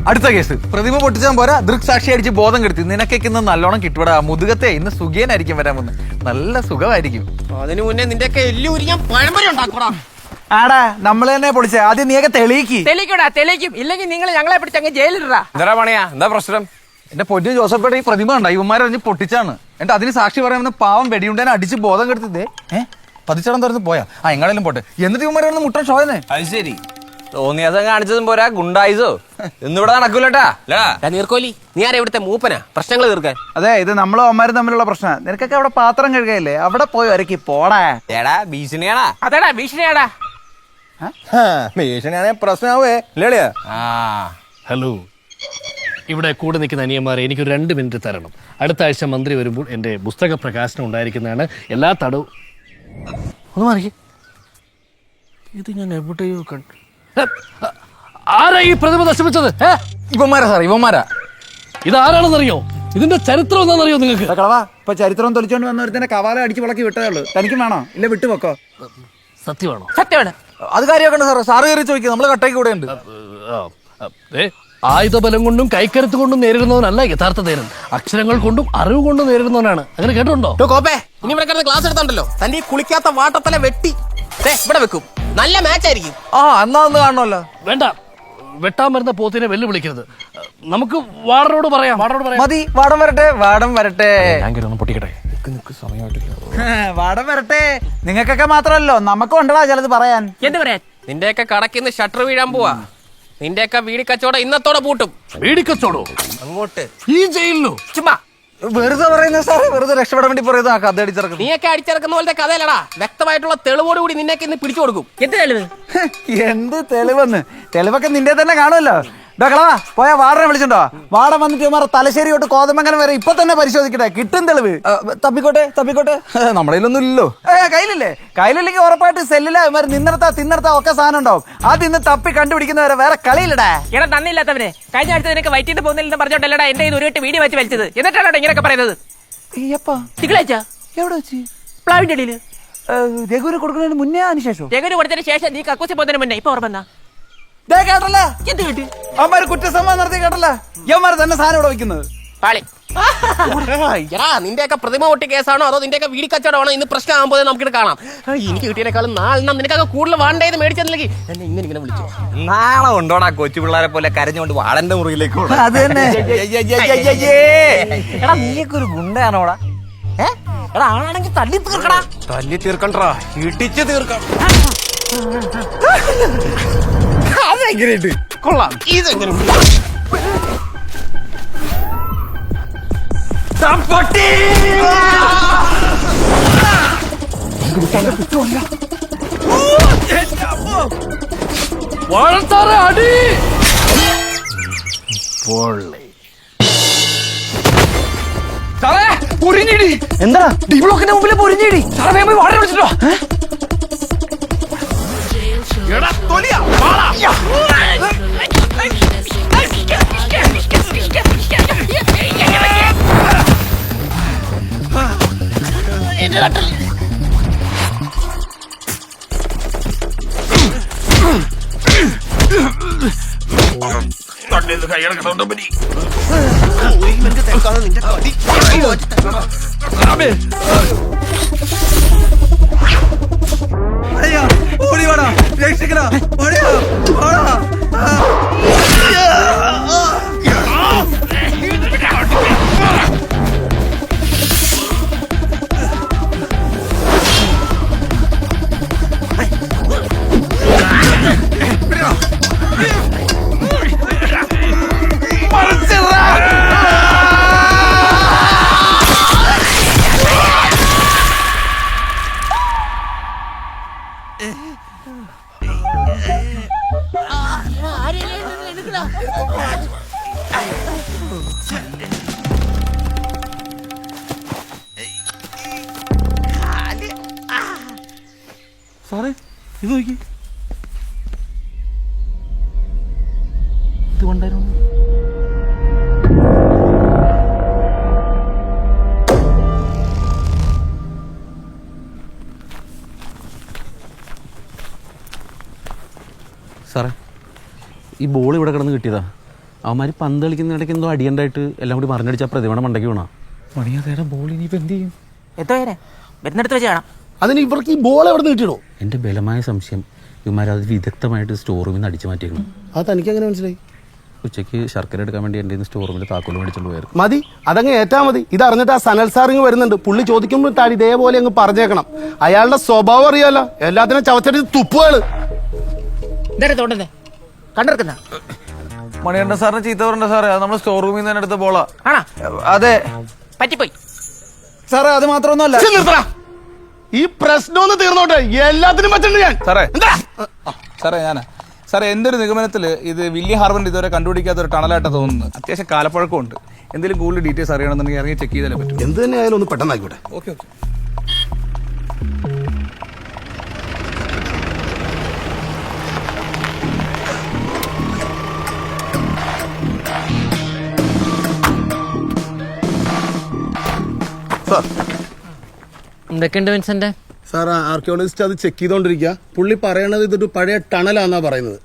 അടുത്ത കേസ്. പ്രതിമ പൊട്ടിച്ചാൻ പോരാ, ദൃക്സാക്ഷി അടിച്ച് ബോധം കെടുത്തി. നിനക്കൊക്കെ ഇന്ന് നല്ലോണം കിട്ടുവടാ. മുതുകത്തെ ഇന്ന് സുഖിയനായിരിക്കും വരാൻ വന്ന്. നല്ല സുഖമായിരിക്കും. അതിനു മുന്നേ നിന്റെയൊക്കെ എല്ലൂരി ഞാൻ പഴംപൊരി ഉണ്ടാക്കൂടാ. ആടാ, നമ്മള് തന്നെ പൊളിച്ചേ. ആദ്യം നീയൊക്കെ തെളിയിക്കും. ഇല്ലെങ്കിൽ നിങ്ങൾ ഞങ്ങളെ പിടിച്ച് അങ്ങ് ജയിലിടാ. എന്താ പണിയാ? എന്താ പ്രശ്നം? എന്റെ പൊന്നു ജോസഫേട്ട, ഈ പ്രതിമ ഉണ്ടായി ഇവന്മാരറിഞ്ഞ് പൊട്ടിച്ചാണ്. എന്നിട്ട് അതിന് സാക്ഷി പറയാമെന്ന് പാവം വെടിയുണ്ടേനെ അടിച്ച് ബോധം കെടുത്തതേ. പതിച്ചടം തുറന്ന് പോയാ എങ്ങാടേലും പോട്ടെ. എന്നിട്ട് ഇവന്മാരൊന്ന് മുട്ടൻ ഷോയനെ. അത് ശരി, തോന്നിയാസം കാണിച്ചതും പോരാ, ഗുണ്ടായിസോ എന്നിവിടെ നടക്കൂലട്ടാ. നീർക്കോലി, നീ ആരാ ഇവിടുത്തെ മൂപ്പനാ പ്രശ്നങ്ങൾ തീർക്കാൻ? അതെ, ഇത് നമ്മളും അമ്മമാരും തമ്മിലുള്ള പ്രശ്നം. നിനക്കൊക്കെ അവിടെ പാത്രം കഴുകയില്ലേ? അവിടെ പോയി ഒരക്കി പോടാ. ഏടാ ഭീഷണിയാണാ? അതെടാ ഭീഷണിയാടാ. ഭീഷണിയാണെ പ്രശ്നമാവേ ലേളിയാ. ഹലോ, ഇവിടെ കൂടെ നിൽക്കുന്ന അനിയന്മാരെ എനിക്ക് 2 മിനിറ്റ് തരണം. അടുത്ത ആഴ്ച മന്ത്രി വരുമ്പോൾ എൻ്റെ പുസ്തക പ്രകാശനം ഉണ്ടായിരിക്കുന്നതാണ്. എല്ലാ തടവും ഒന്ന് മാറി. ഇത് ഞാൻ എവിടെയോ കണ്ടു. ആരാ ഈ പ്രതിമ നശിപ്പിച്ചത്? ഇവന്മാരാ സാർ, ഇവന്മാരാ. ഇതാരാണെന്നറിയോ? ഇതിന്റെ ചരിത്രം എന്താണെന്നറിയോ നിങ്ങൾക്ക്? കളവാ, ഇപ്പൊ ചരിത്രം തൊലിച്ചോണ്ട് വന്നവരുത്തന്നെ കവാലം അടിച്ച് വിളക്കി വിട്ടതേ ഉള്ളൂ. തനിക്കും വേണോ? ഇല്ല വിട്ടുവെക്കോ. സത്യമാണോ? സത്യമാണ്. അത് കാര്യമാക്കണ്ട സാറേ. സാറ് കയറി ചോദിക്കുക. നമ്മള് കട്ടയ്ക്ക് കൂടെ ഉണ്ട്. ആയുധബലം കൊണ്ടും കൈക്കരുത്ത് കൊണ്ടും നേരിടുന്നവനല്ല യഥാർത്ഥ ധീരൻ. അക്ഷരങ്ങൾ കൊണ്ടും അറിവ് കൊണ്ടും നേരിടുന്നവനാണ്. അങ്ങനെ കേട്ടിട്ടുണ്ടോ? കോപ്പേ, ഇനി ഇവിടെ കിടന്ന് ക്ലാസ് എടുത്തോണ്ടല്ലോ. തന്റെ ഈ കുളിക്കാത്ത വാട്ടത്തല വെട്ടി ഇവിടെ വെക്കും. നല്ല മാച്ച് ആയിരിക്കും. എന്നാ ഒന്ന് കാണണമല്ലോ. വേണ്ട, വെട്ടാൻ വരുന്ന പോത്തിനെ വെല്ലുവിളിക്കരുത്. നമുക്ക് വാടനോട് പറയാം. മതി, വാടം വരട്ടെ. ഞാൻ ഒന്ന് പൊട്ടിക്കട്ടെ. വാടം വരട്ടെ. നിങ്ങൾക്കൊക്കെ മാത്രമല്ലോ നമുക്കും ഉണ്ടടാ ചിലത് പറയാൻ. എന്ത് പറയാൻ? നിന്റെയൊക്കെ കടക്കിന്ന് ഷട്ടർ വീഴാൻ പോവാ. നിന്റെയൊക്കെ വീടി കച്ചവടം ഇന്നത്തോടെ പൂട്ടും. വീടിക്കച്ചോടോ അങ്ങോട്ട് ഈ ജയിലിലോ? ചുമ്മാ വെറുതെ പറയുന്ന സാറേ, വെറുതെ രക്ഷപ്പെടാൻ വേണ്ടി പറയുന്ന കഥ അടിച്ചിറക്കും. നീയൊക്കെ അടിച്ചിറക്കുന്ന പോലത്തെ കഥയല്ലടാ. വ്യക്തമായിട്ടുള്ള തെളിവോട് കൂടി നിന്നെയൊക്കെ ഇന്ന് പിടിച്ചു കൊടുക്കും. എന്ത് തെളിവ്? എന്ത് തെളിവെന്ന്? തെളിവൊക്കെ നിന്റെ തന്നെ കാണുമല്ലോ. കളവാ പോയാ വാടനെ വിളിച്ചിട്ടുണ്ടോ? വാട വന്നിട്ട് ഇവന്മാരെ തലശ്ശേരി തൊട്ട് കോതമംഗലം വരെ ഇപ്പൊ തന്നെ പരിശോധിക്കട്ടെ, കിട്ടും തെളിവ്. തപ്പിക്കോട്ടെ തപ്പിക്കോട്ടെ, നമ്മുടെ കയ്യിലൊന്നും ഇല്ലല്ലോ. കയ്യിലില്ലേ? കയ്യിലില്ലെങ്കിൽ ഉറപ്പായിട്ട് സെല്ലില്ല ഇവന്മാർ തിന്നർത്താ ഒക്കെ സാധനം ഉണ്ടാവും. അത് ഇന്ന് തപ്പി കണ്ടുപിടിക്കുന്നവരെ വേറെ കളിയില്ലടാ. എടാ നന്ദിയില്ലാത്തവനെ, കഴിഞ്ഞ ആഴ്ച നിനക്ക് വൈറ്റിട്ട് പോകുന്നില്ലെന്ന് പറഞ്ഞോട്ടല്ലടാ എന്റെ ഒരു വട്ട് വീഡിയോ വെച്ച് വലിച്ചത്. എന്നിട്ടാണ് ഇങ്ങനെയൊക്കെ പറയുന്നത്. തിങ്കളാഴ്ച എവിടെ വെച്ച്? പ്ലാവിന്റെ അടിയിൽ രഘുവിന് കൊടുക്കുന്നതിന് മുന്നേ അതിനുശേഷം ജഗന് കൊടുത്തതിന് ശേഷം നീ കക്കൂസി പോകുന്നതിന് മുന്നേ ഇപ്പൊ ഓർമ്മ കേട്ടല്ല എന്ത് കിട്ടി? അവന്മാര് കുറ്റസമ്മതം നടത്തി കേട്ടല്ല. യവന്മാര് തന്നെ സാധനം ഇവിടെ വെക്കുന്നത്. പാളി. എടാ നിന്റെയൊക്കെ പ്രതിമ പൊട്ടി കേസാണോ അതോ നിന്റെയൊക്കെ വീടി കച്ചവടമാണോ ഇന്ന് പ്രശ്നമാകുമ്പോൾ നമുക്കിത് കാണാം. എനിക്ക് കിട്ടിയതിനേക്കാളും നാലെണ്ണം നിനക്കൊക്കെ കൂടുതൽ വേണ്ടേന്ന് മേടിച്ചെന്നില്ലെങ്കിൽ എന്നെ ഇങ്ങനെ വിളിച്ചു. നാളെ ഉണ്ടോടാ കൊച്ചു പിള്ളേരെ പോലെ കരഞ്ഞുകൊണ്ട് വാടന്റെ മുറിയിലേക്ക് അത് തന്നെ. എടാ നീയൊക്കെ ഒരു ഗുണ്ടയാണോടാ? എടാ ആണെങ്കിൽ തല്ലി തീർക്കടാ. തല്ലി തീർക്കണ്ടാ, ഇടിച്ച് തീർക്കാം. അതെങ്ങനെയുണ്ട്? കൊള്ളാം. ഇതെങ്ങനെ അടി എന്താ ഡി ബ്ലോക്കിന്റെ മുമ്പിൽ പൊരിഞ്ഞിടി. സാറേ വേഗം പോയി വാടക വിളിച്ചിട്ടോ. ഓടിവാടാ, രക്ഷിക്കടാ, സാറേ ഇത് നോക്കി. ഇത് കൊണ്ടായിരുന്നു. സാറേ ഈ ബോൾ ഇവിടെ കിടന്ന് കിട്ടിയതാ. അവന്മാര് പന്ത് കളിക്കുന്നിടയ്ക്ക് എന്തോ അടിയണ്ടായിട്ട് എല്ലാം കൂടി മറിഞ്ഞടിച്ച പ്രതിമയുടെ മണ്ടയ്ക്ക് വീണാ. മണിയാതേടെ ബോൾ ഇനിയിപ്പോൾ എന്ത് ചെയ്യും? എത്ര പേരെ വരുന്നിടത്ത് വെച്ച് കാണാം. അതിന് ഇവർക്ക് ഈ ബോൾ എവിടെ നിന്ന് കിട്ടിയോ? എൻ്റെ ബലമായ സംശയം ഇവന്മാരത് വിദഗ്ധമായിട്ട് സ്റ്റോർ റൂമിൽ നിന്ന് അടിച്ചു മാറ്റിയേക്കണം. അത് തനിക്ക് എങ്ങനെ മനസ്സിലായി? ഉച്ചയ്ക്ക് ശർക്കര എടുക്കാൻ വേണ്ടി എൻ്റെ സ്റ്റോർ റൂമിൽ താക്കോൽ മേടിച്ചുകൊണ്ട് പോയായിരുന്നു. മതി, അതങ്ങ് ഏറ്റാ മതി. ഇത് അറിഞ്ഞിട്ട് ആ സനൽ സാറിങ് വരുന്നുണ്ട്. പുള്ളി ചോദിക്കുമ്പോൾ താടി ഇതേപോലെ അങ്ങ് പറഞ്ഞേക്കണം. അയാളുടെ സ്വഭാവം അറിയാലോ, എല്ലാത്തിനും ചവച്ചടി തുപ്പുകള്. തോണ്ടേ കണ്ടെടുക്കുന്ന മണികണ്ഠൻ സാറിന് ചീത്ത പറഞ്ഞ സാറേ, അത് നമ്മൾ സ്റ്റോർ റൂമിൽ നിന്ന് തന്നെ എടുത്ത ബോളാ. ആണോ? അതെ പറ്റിപ്പോയി സാറേ, അത് മാത്രമൊന്നുമല്ല. ഈ പ്രശ്നം ഒന്ന് തീർന്നോട്ടെ, എല്ലാത്തിനും പറ്റുന്നുണ്ട് ഞാൻ. സാറേ എൻ്റെ ഒരു നിഗമനത്തിൽ ഇത് വില്ലി ഹാർബറിൽ ഇതുവരെ കണ്ടുപിടിക്കാത്ത ഒരു ടണലായിട്ടാണ് തോന്നുന്നത്. അത്യാവശ്യം കാലപ്പഴക്കമുണ്ട്. എന്തെങ്കിലും കൂടുതൽ ഡീറ്റെയിൽസ് അറിയണമെന്നുണ്ടെങ്കിൽ ഇറങ്ങി ചെക്ക് ചെയ്താലേ പറ്റും. എന്ത് തന്നെ ആയാലും ഒന്ന് പെട്ടെന്നായിക്കോട്ടെ. ഓക്കെ. എന്തൊക്കെയുണ്ട് വിൻസെന്റ്? സാർ ആർക്കിയോളജിസ്റ്റ് അത് ചെക്ക് ചെയ്തോണ്ടിരിക്കുക. പുള്ളി പറയണത് ഇതൊരു പഴയ ടണലാന്നാ പറയുന്നത്.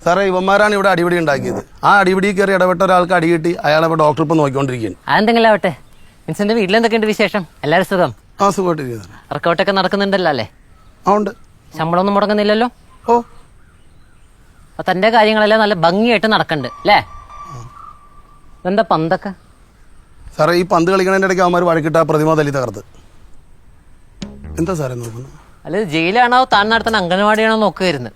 സാറേ ഇവന്മാരാണ് ഇവിടെ അടിപിടി ഉണ്ടാക്കിയത്. ആ അടിപിടി കയറി ഇടപെട്ട ഒരാൾക്ക് അടി കിട്ടി. അയാളെ ഡോക്ടർ ഇപ്പൊ നോക്കിക്കൊണ്ടിരിക്കുകയാണ്. അതെന്തെങ്കിലും ആവട്ടെ. വിൻസെന്റ് വീട്ടിലെന്തൊക്കെയുണ്ട് വിശേഷം? എല്ലാവരും സുഖം? ആ സുഖമായിട്ടിരിക്കുന്നത്. വർക്കൗട്ടൊക്കെ നടക്കുന്നുണ്ടല്ലോ അല്ലേ? ആ ഉണ്ട്. ശമ്പളമൊന്നും മുടങ്ങുന്നില്ലല്ലോ? ഓ അപ്പൊ തന്റെ കാര്യങ്ങളെല്ലാം നല്ല ഭംഗിയായിട്ട് നടക്കണ്ട് അല്ലേ? എന്താ പന്തൊക്കെ? സാറേ ഈ പന്ത് കളിക്കണതിൻ്റെ ഇടയ്ക്ക് അവന്മാർ വഴക്കിട്ട പ്രതിമ തല്ലി തകർത്ത്. എന്താ സാറേ നോക്കുന്നത്? അല്ല ജയിലാണോ താൻ നടത്തുന്ന അംഗനവാടിയാണോ നോക്കുമായിരുന്നു?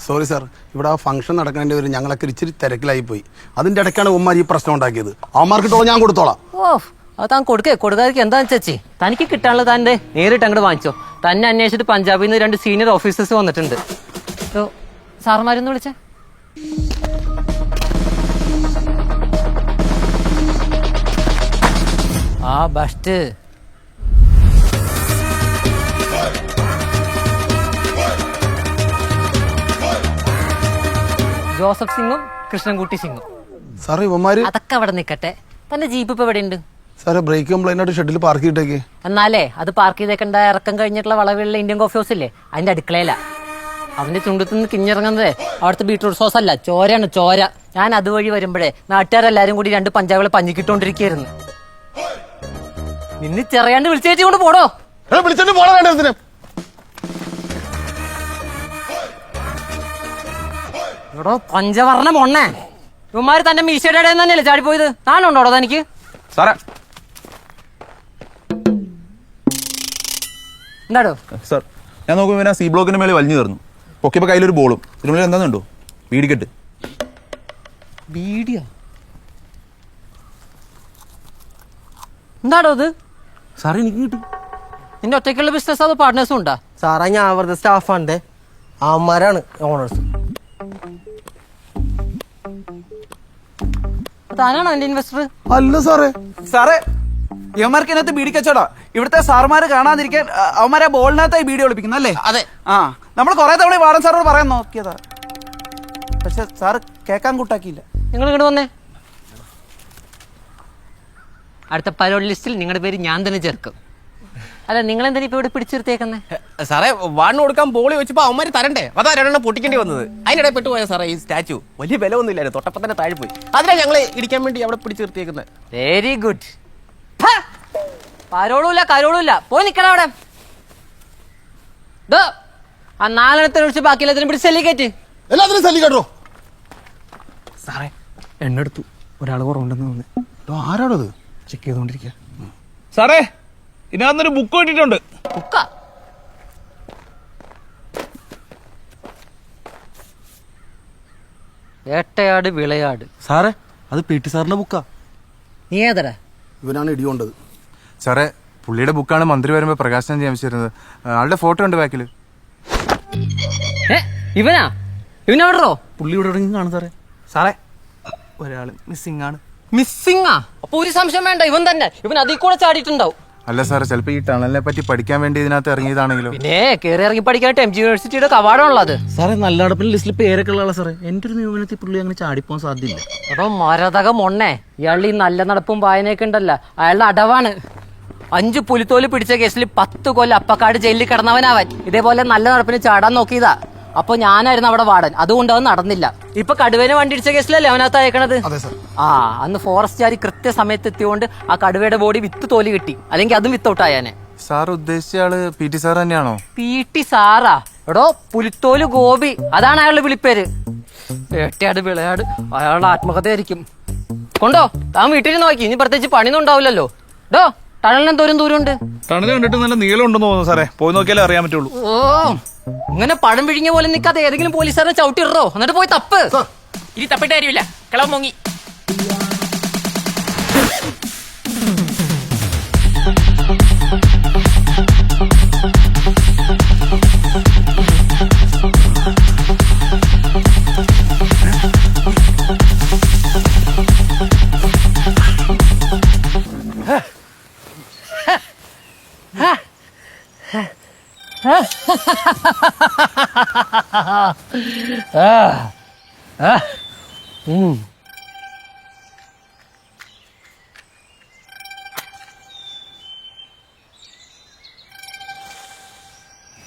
സോറി സാർ, ഇവിടെ ആ ഫംഗ്ഷൻ നടക്കുന്നതിൻ്റെ ഒരു ഞങ്ങളൊക്കെ ഇച്ചിരി തിരക്കിലായി പോയി. അതിൻ്റെ ഇടയ്ക്കാണ് ഉമ്മാർ ഈ പ്രശ്നം ഉണ്ടാക്കിയത്. അവന്മാർക്കിട്ടോ ഞാൻ കൊടുത്തോളാം. ഓ അത് താൻ കൊടുക്കാതിരിക്കും എന്താണെന്ന് ചേച്ചി. തനിക്ക് കിട്ടാനുള്ളത് താൻ്റെ നേരിട്ട് അങ്ങോട്ട് വാങ്ങിച്ചോ. തന്നെ അന്വേഷിച്ചിട്ട് പഞ്ചാബിൽ നിന്ന് 2 സീനിയർ ഓഫീസേഴ്സ് വന്നിട്ടുണ്ട്. സാറുമാരൊന്ന് വിളിച്ചേ. ആ ബെസ്റ്റ്. ജോസഫ് സിംഗും കൃഷ്ണൻകുട്ടി സിംഗും. സാറേ ഇവന്മാര് അതൊക്കെ അവിടെ നിൽക്കട്ടെ. തന്റെ ജീപ്പ് ഇപ്പൊ എവിടെ ഉണ്ട്? സാറേ ബ്രേക്ക് കംപ്ലൈൻ്റ് ആയിട്ട് ഷെഡിൽ പാർക്ക് ചെയ്തിട്ടേക്ക്. എന്നാലേ അത് പാർക്ക് ചെയ്തേക്കണ്ട ഇറക്കം കഴിഞ്ഞിട്ടുള്ള വളവിലുള്ള ഇന്ത്യൻ കോഫി ഹൗസ് ഇല്ലേ, അതിന്റെ അടുക്കളയില. അവന്റെ ചുണ്ടത്ത് നിന്ന് കിഞ്ഞിറങ്ങുന്നതേ അവിടുത്തെ ബീട്രൂട്ട് സോസ് അല്ല, ചോരയാണ് ചോര. ഞാൻ അതുവഴി വരുമ്പോഴേ നാട്ടുകാരെല്ലാരും കൂടി 2 പഞ്ചാബികളെ പഞ്ഞിക്കിട്ടോണ്ടിരിക്കായിരുന്നു. നിന്ന് ചെറിയാണ്ട് വിളിച്ചേച്ചി കൊണ്ട് പോടോ. വിളിച്ചിട്ട് പോണ വേണ്ട. എടോ പഞ്ചവർണ്ണ മൊണ്ണേ, ഇവന്മാര് തന്റെ മീശയുടെ ഇടയിൽ തന്നെയല്ലേ ചാടിപ്പോയത്? താനുണ്ടോടോ തനിക്ക്? സാറേ എന്താടോ? സാർ ഞാൻ നോക്കുമ്പോൾ ഇവനെ സി ബ്ലോക്കിന്റെ മേലെ വലിഞ്ഞു കയറുന്നു. പൊക്കിയപ്പോൾ കയ്യിലൊരു ബോളും ഇതിനുള്ളിൽ എന്താണെന്നുണ്ടോ? വീടിക്കെട്ട്. വീഡിയോ എന്താടോ ഇത്? സാറേ എനിക്ക് കിട്ടി. നിന്റെ ഒറ്റയ്ക്കുള്ള ബിസിനസ് അതോ പാർട്ട്നേഴ്സും ഉണ്ടാ? സാറേ ഞാൻ വെറുതെ സ്റ്റാഫാണ്ട്, അവന്മാരാണ് ഓണേഴ്സ്. താനാണോ എന്റെ ഇൻവെസ്റ്റർ? അല്ല സാറേ. സാറേ യവന്മാർക്ക് ഇതിനകത്ത് ബീഡി കച്ചവടാ. ഇവിടുത്തെ സാറുമാര് കാണാതിരിക്കാൻ അവന്മാരെ ബോളിനകത്തായി ബീഡി ഒളിപ്പിക്കുന്നു അല്ലേ? അതെ. ആ നമ്മൾ കുറെ തവണ വാർഡൻ സാറോട് പറയാൻ നോക്കിയതാ, പക്ഷെ സാറ് കേൾക്കാൻ കൂട്ടാക്കിയില്ല. നിങ്ങൾ ഇങ്ങോട്ട് വന്നേ. അടുത്ത പരോൾ ലിസ്റ്റിൽ നിങ്ങളുടെ പേര് ഞാൻ തന്നെ ചേർക്കും. അല്ല നിങ്ങൾ എന്തിനാ ഇപ്പൊ ഇവിടെ പിടിച്ചിരുത്തേക്കുന്നേ? സാറേ വാണിന് കൊടുക്കാൻ ബോളി വെച്ചപ്പോ അവന്മാര് തരണ്ടേ, അതാ 2 പൊട്ടിക്കേണ്ടി വന്നത്. അതിനിടെ പെട്ടുപോയ സാറേ ഈ സ്റ്റാച്ചു. വലിയ വില ഒന്നും ഇല്ലായിരുന്നു, തൊട്ടപ്പം തന്നെ താഴെ പോയി. അതിനാ ഞങ്ങളെ ഇടിക്കാൻ വേണ്ടി അവിടെ പിടിച്ചു നിർത്തിയേക്കുന്നത്. Very good. പരോളുമില്ല കരോളുമില്ല, പോയി നിക്കണ അവിടെ. ആ 4 ഒഴിച്ച് ബാക്കി എല്ലാത്തിനും പിടിച്ച് സെല്ലി കയറ്റ്. എല്ലാത്തിനും സല്ലി കേട്ടോ. സാറേ എണ്ണെടുത്തു, ഒരാൾ കുറവുണ്ടെന്ന് തോന്നുന്നു. ആരാണത്? ചെക്ക് ചെയ്തോണ്ടിരിക്കുക. സാറേ ഇതിനകത്തൊരു ബുക്ക് കിട്ടിയിട്ടുണ്ട്. ബുക്കാ? വേട്ടയാട് വിളയാട്. സാറേ അത് പി ടി സാറിന്റെ ബുക്കാ. നീ ഏതടാ? ഇവനാണ് ഇടികൊണ്ടത്. സാറേ പുള്ളിയുടെ ബുക്കാണ് മന്ത്രി വരുമ്പോൾ പ്രകാശനം ചെയ്യാൻ വെച്ചിരുന്നത്. ആളുടെ ഫോട്ടോ ഉണ്ട് ബാക്കിൽ. ഇവനാ? ഇവനെവിടോ? പുള്ളി ഇവിടെ എവിടെയെങ്കിലും കാണും സാറേ. സാറേ ഒരാള് മിസ്സിംഗ് ആണ്. മിസ്സിംഗാ? അപ്പൊ ഒരു സംശയം വേണ്ട, ഇവൻ തന്നെ. ഇവൻ അതിൽ കൂടെ ചാടിയിട്ടുണ്ടാവും. അല്ല സാറേ, ചിലപ്പോൾ ഈ ടണലിനെ പറ്റി പഠിക്കാൻ വേണ്ടി ഇതിനകത്ത് ഇറങ്ങിയതാണെങ്കിലും. പിന്നെ കയറി ഇറങ്ങി പഠിക്കാനായിട്ട് MG യൂണിവേഴ്സിറ്റിയുടെ കവാടമുള്ളത്. സാറേ നല്ല നടപ്പിന്റെ ലിസ്റ്റിൽ പേരൊക്കെ ഉള്ള സാറേ. എൻ്റെ ഒരു നിയമനത്തിൽ പുള്ളി അങ്ങനെ ചാടിപ്പോകാൻ സാധ്യതയില്ല. എടോ മരതക മൊണ്ണേ, ഇയാളുടെ ഈ നല്ല നടപ്പും വായനയൊക്കെ ഉണ്ടല്ലോ, അയാളുടെ അടവാണ്. 5 പുലിത്തോല് പിടിച്ച കേസിൽ 10 കൊല്ലം അപ്പക്കാട് ജയിലിൽ കിടന്നവനവൻ. ഇതേപോലെ നല്ല നടപ്പിന് ചാടാൻ നോക്കിയതാ. അപ്പൊ ഞാനായിരുന്നു അവിടെ വാർഡൻ, അതുകൊണ്ട് അത് നടന്നില്ല. ഇപ്പൊ കടുവേനെ വണ്ടി ഇടിച്ച കേസിലല്ലേ അവനകത്ത് അയക്കണത്? ആ അന്ന് ഫോറസ്റ്റുകാർ കൃത്യസമയത്ത് എത്തിയോണ്ട് ആ കടുവയുടെ ബോഡി വിത്ത് തോല് കിട്ടി, അല്ലെങ്കിൽ അതും വിത്തൗട്ടായാനെ. സാർ ഉദ്ദേശിച്ച ആള് PT സാർ തന്നെയാണോ? PT സാറാ? എടോ പുലിത്തോല് ഗോപി, അതാണ് അയാളുടെ വിളിപ്പേര്. വേട്ടയാട് വിളയാട് അയാളുടെ ആത്മകഥയായിരിക്കും. കൊണ്ടോ താൻ വീട്ടിൽ നോക്കി, ഇനി പ്രത്യേകിച്ച് പണിയൊന്നും ഉണ്ടാവില്ലല്ലോ. ഡോ ടണലിന് എന്തോരം ദൂരമുണ്ട്? ടണൽ കണ്ടിട്ട് നല്ല നീളം ഉണ്ടെന്ന് തോന്നുന്നു സാറേ, പോയി നോക്കിയാലേ അറിയാൻ പറ്റുള്ളൂ. ഓ ഇങ്ങനെ പഴം പിഴിഞ്ഞ പോലെ നിൽക്കാതെ ഏതെങ്കിലും പോലീസുകാരനെ ചവിട്ടിറോ, എന്നിട്ട് പോയി തപ്പ്. ഇനി തപ്പിട്ട് കാര്യമില്ല, കിളവ് മോങ്ങി.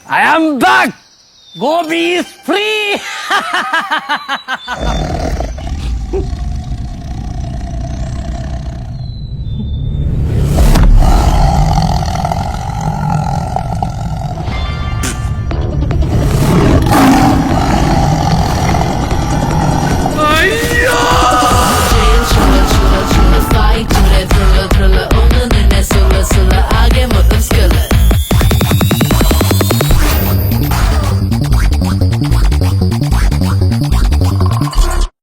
I am back. Gobi is free.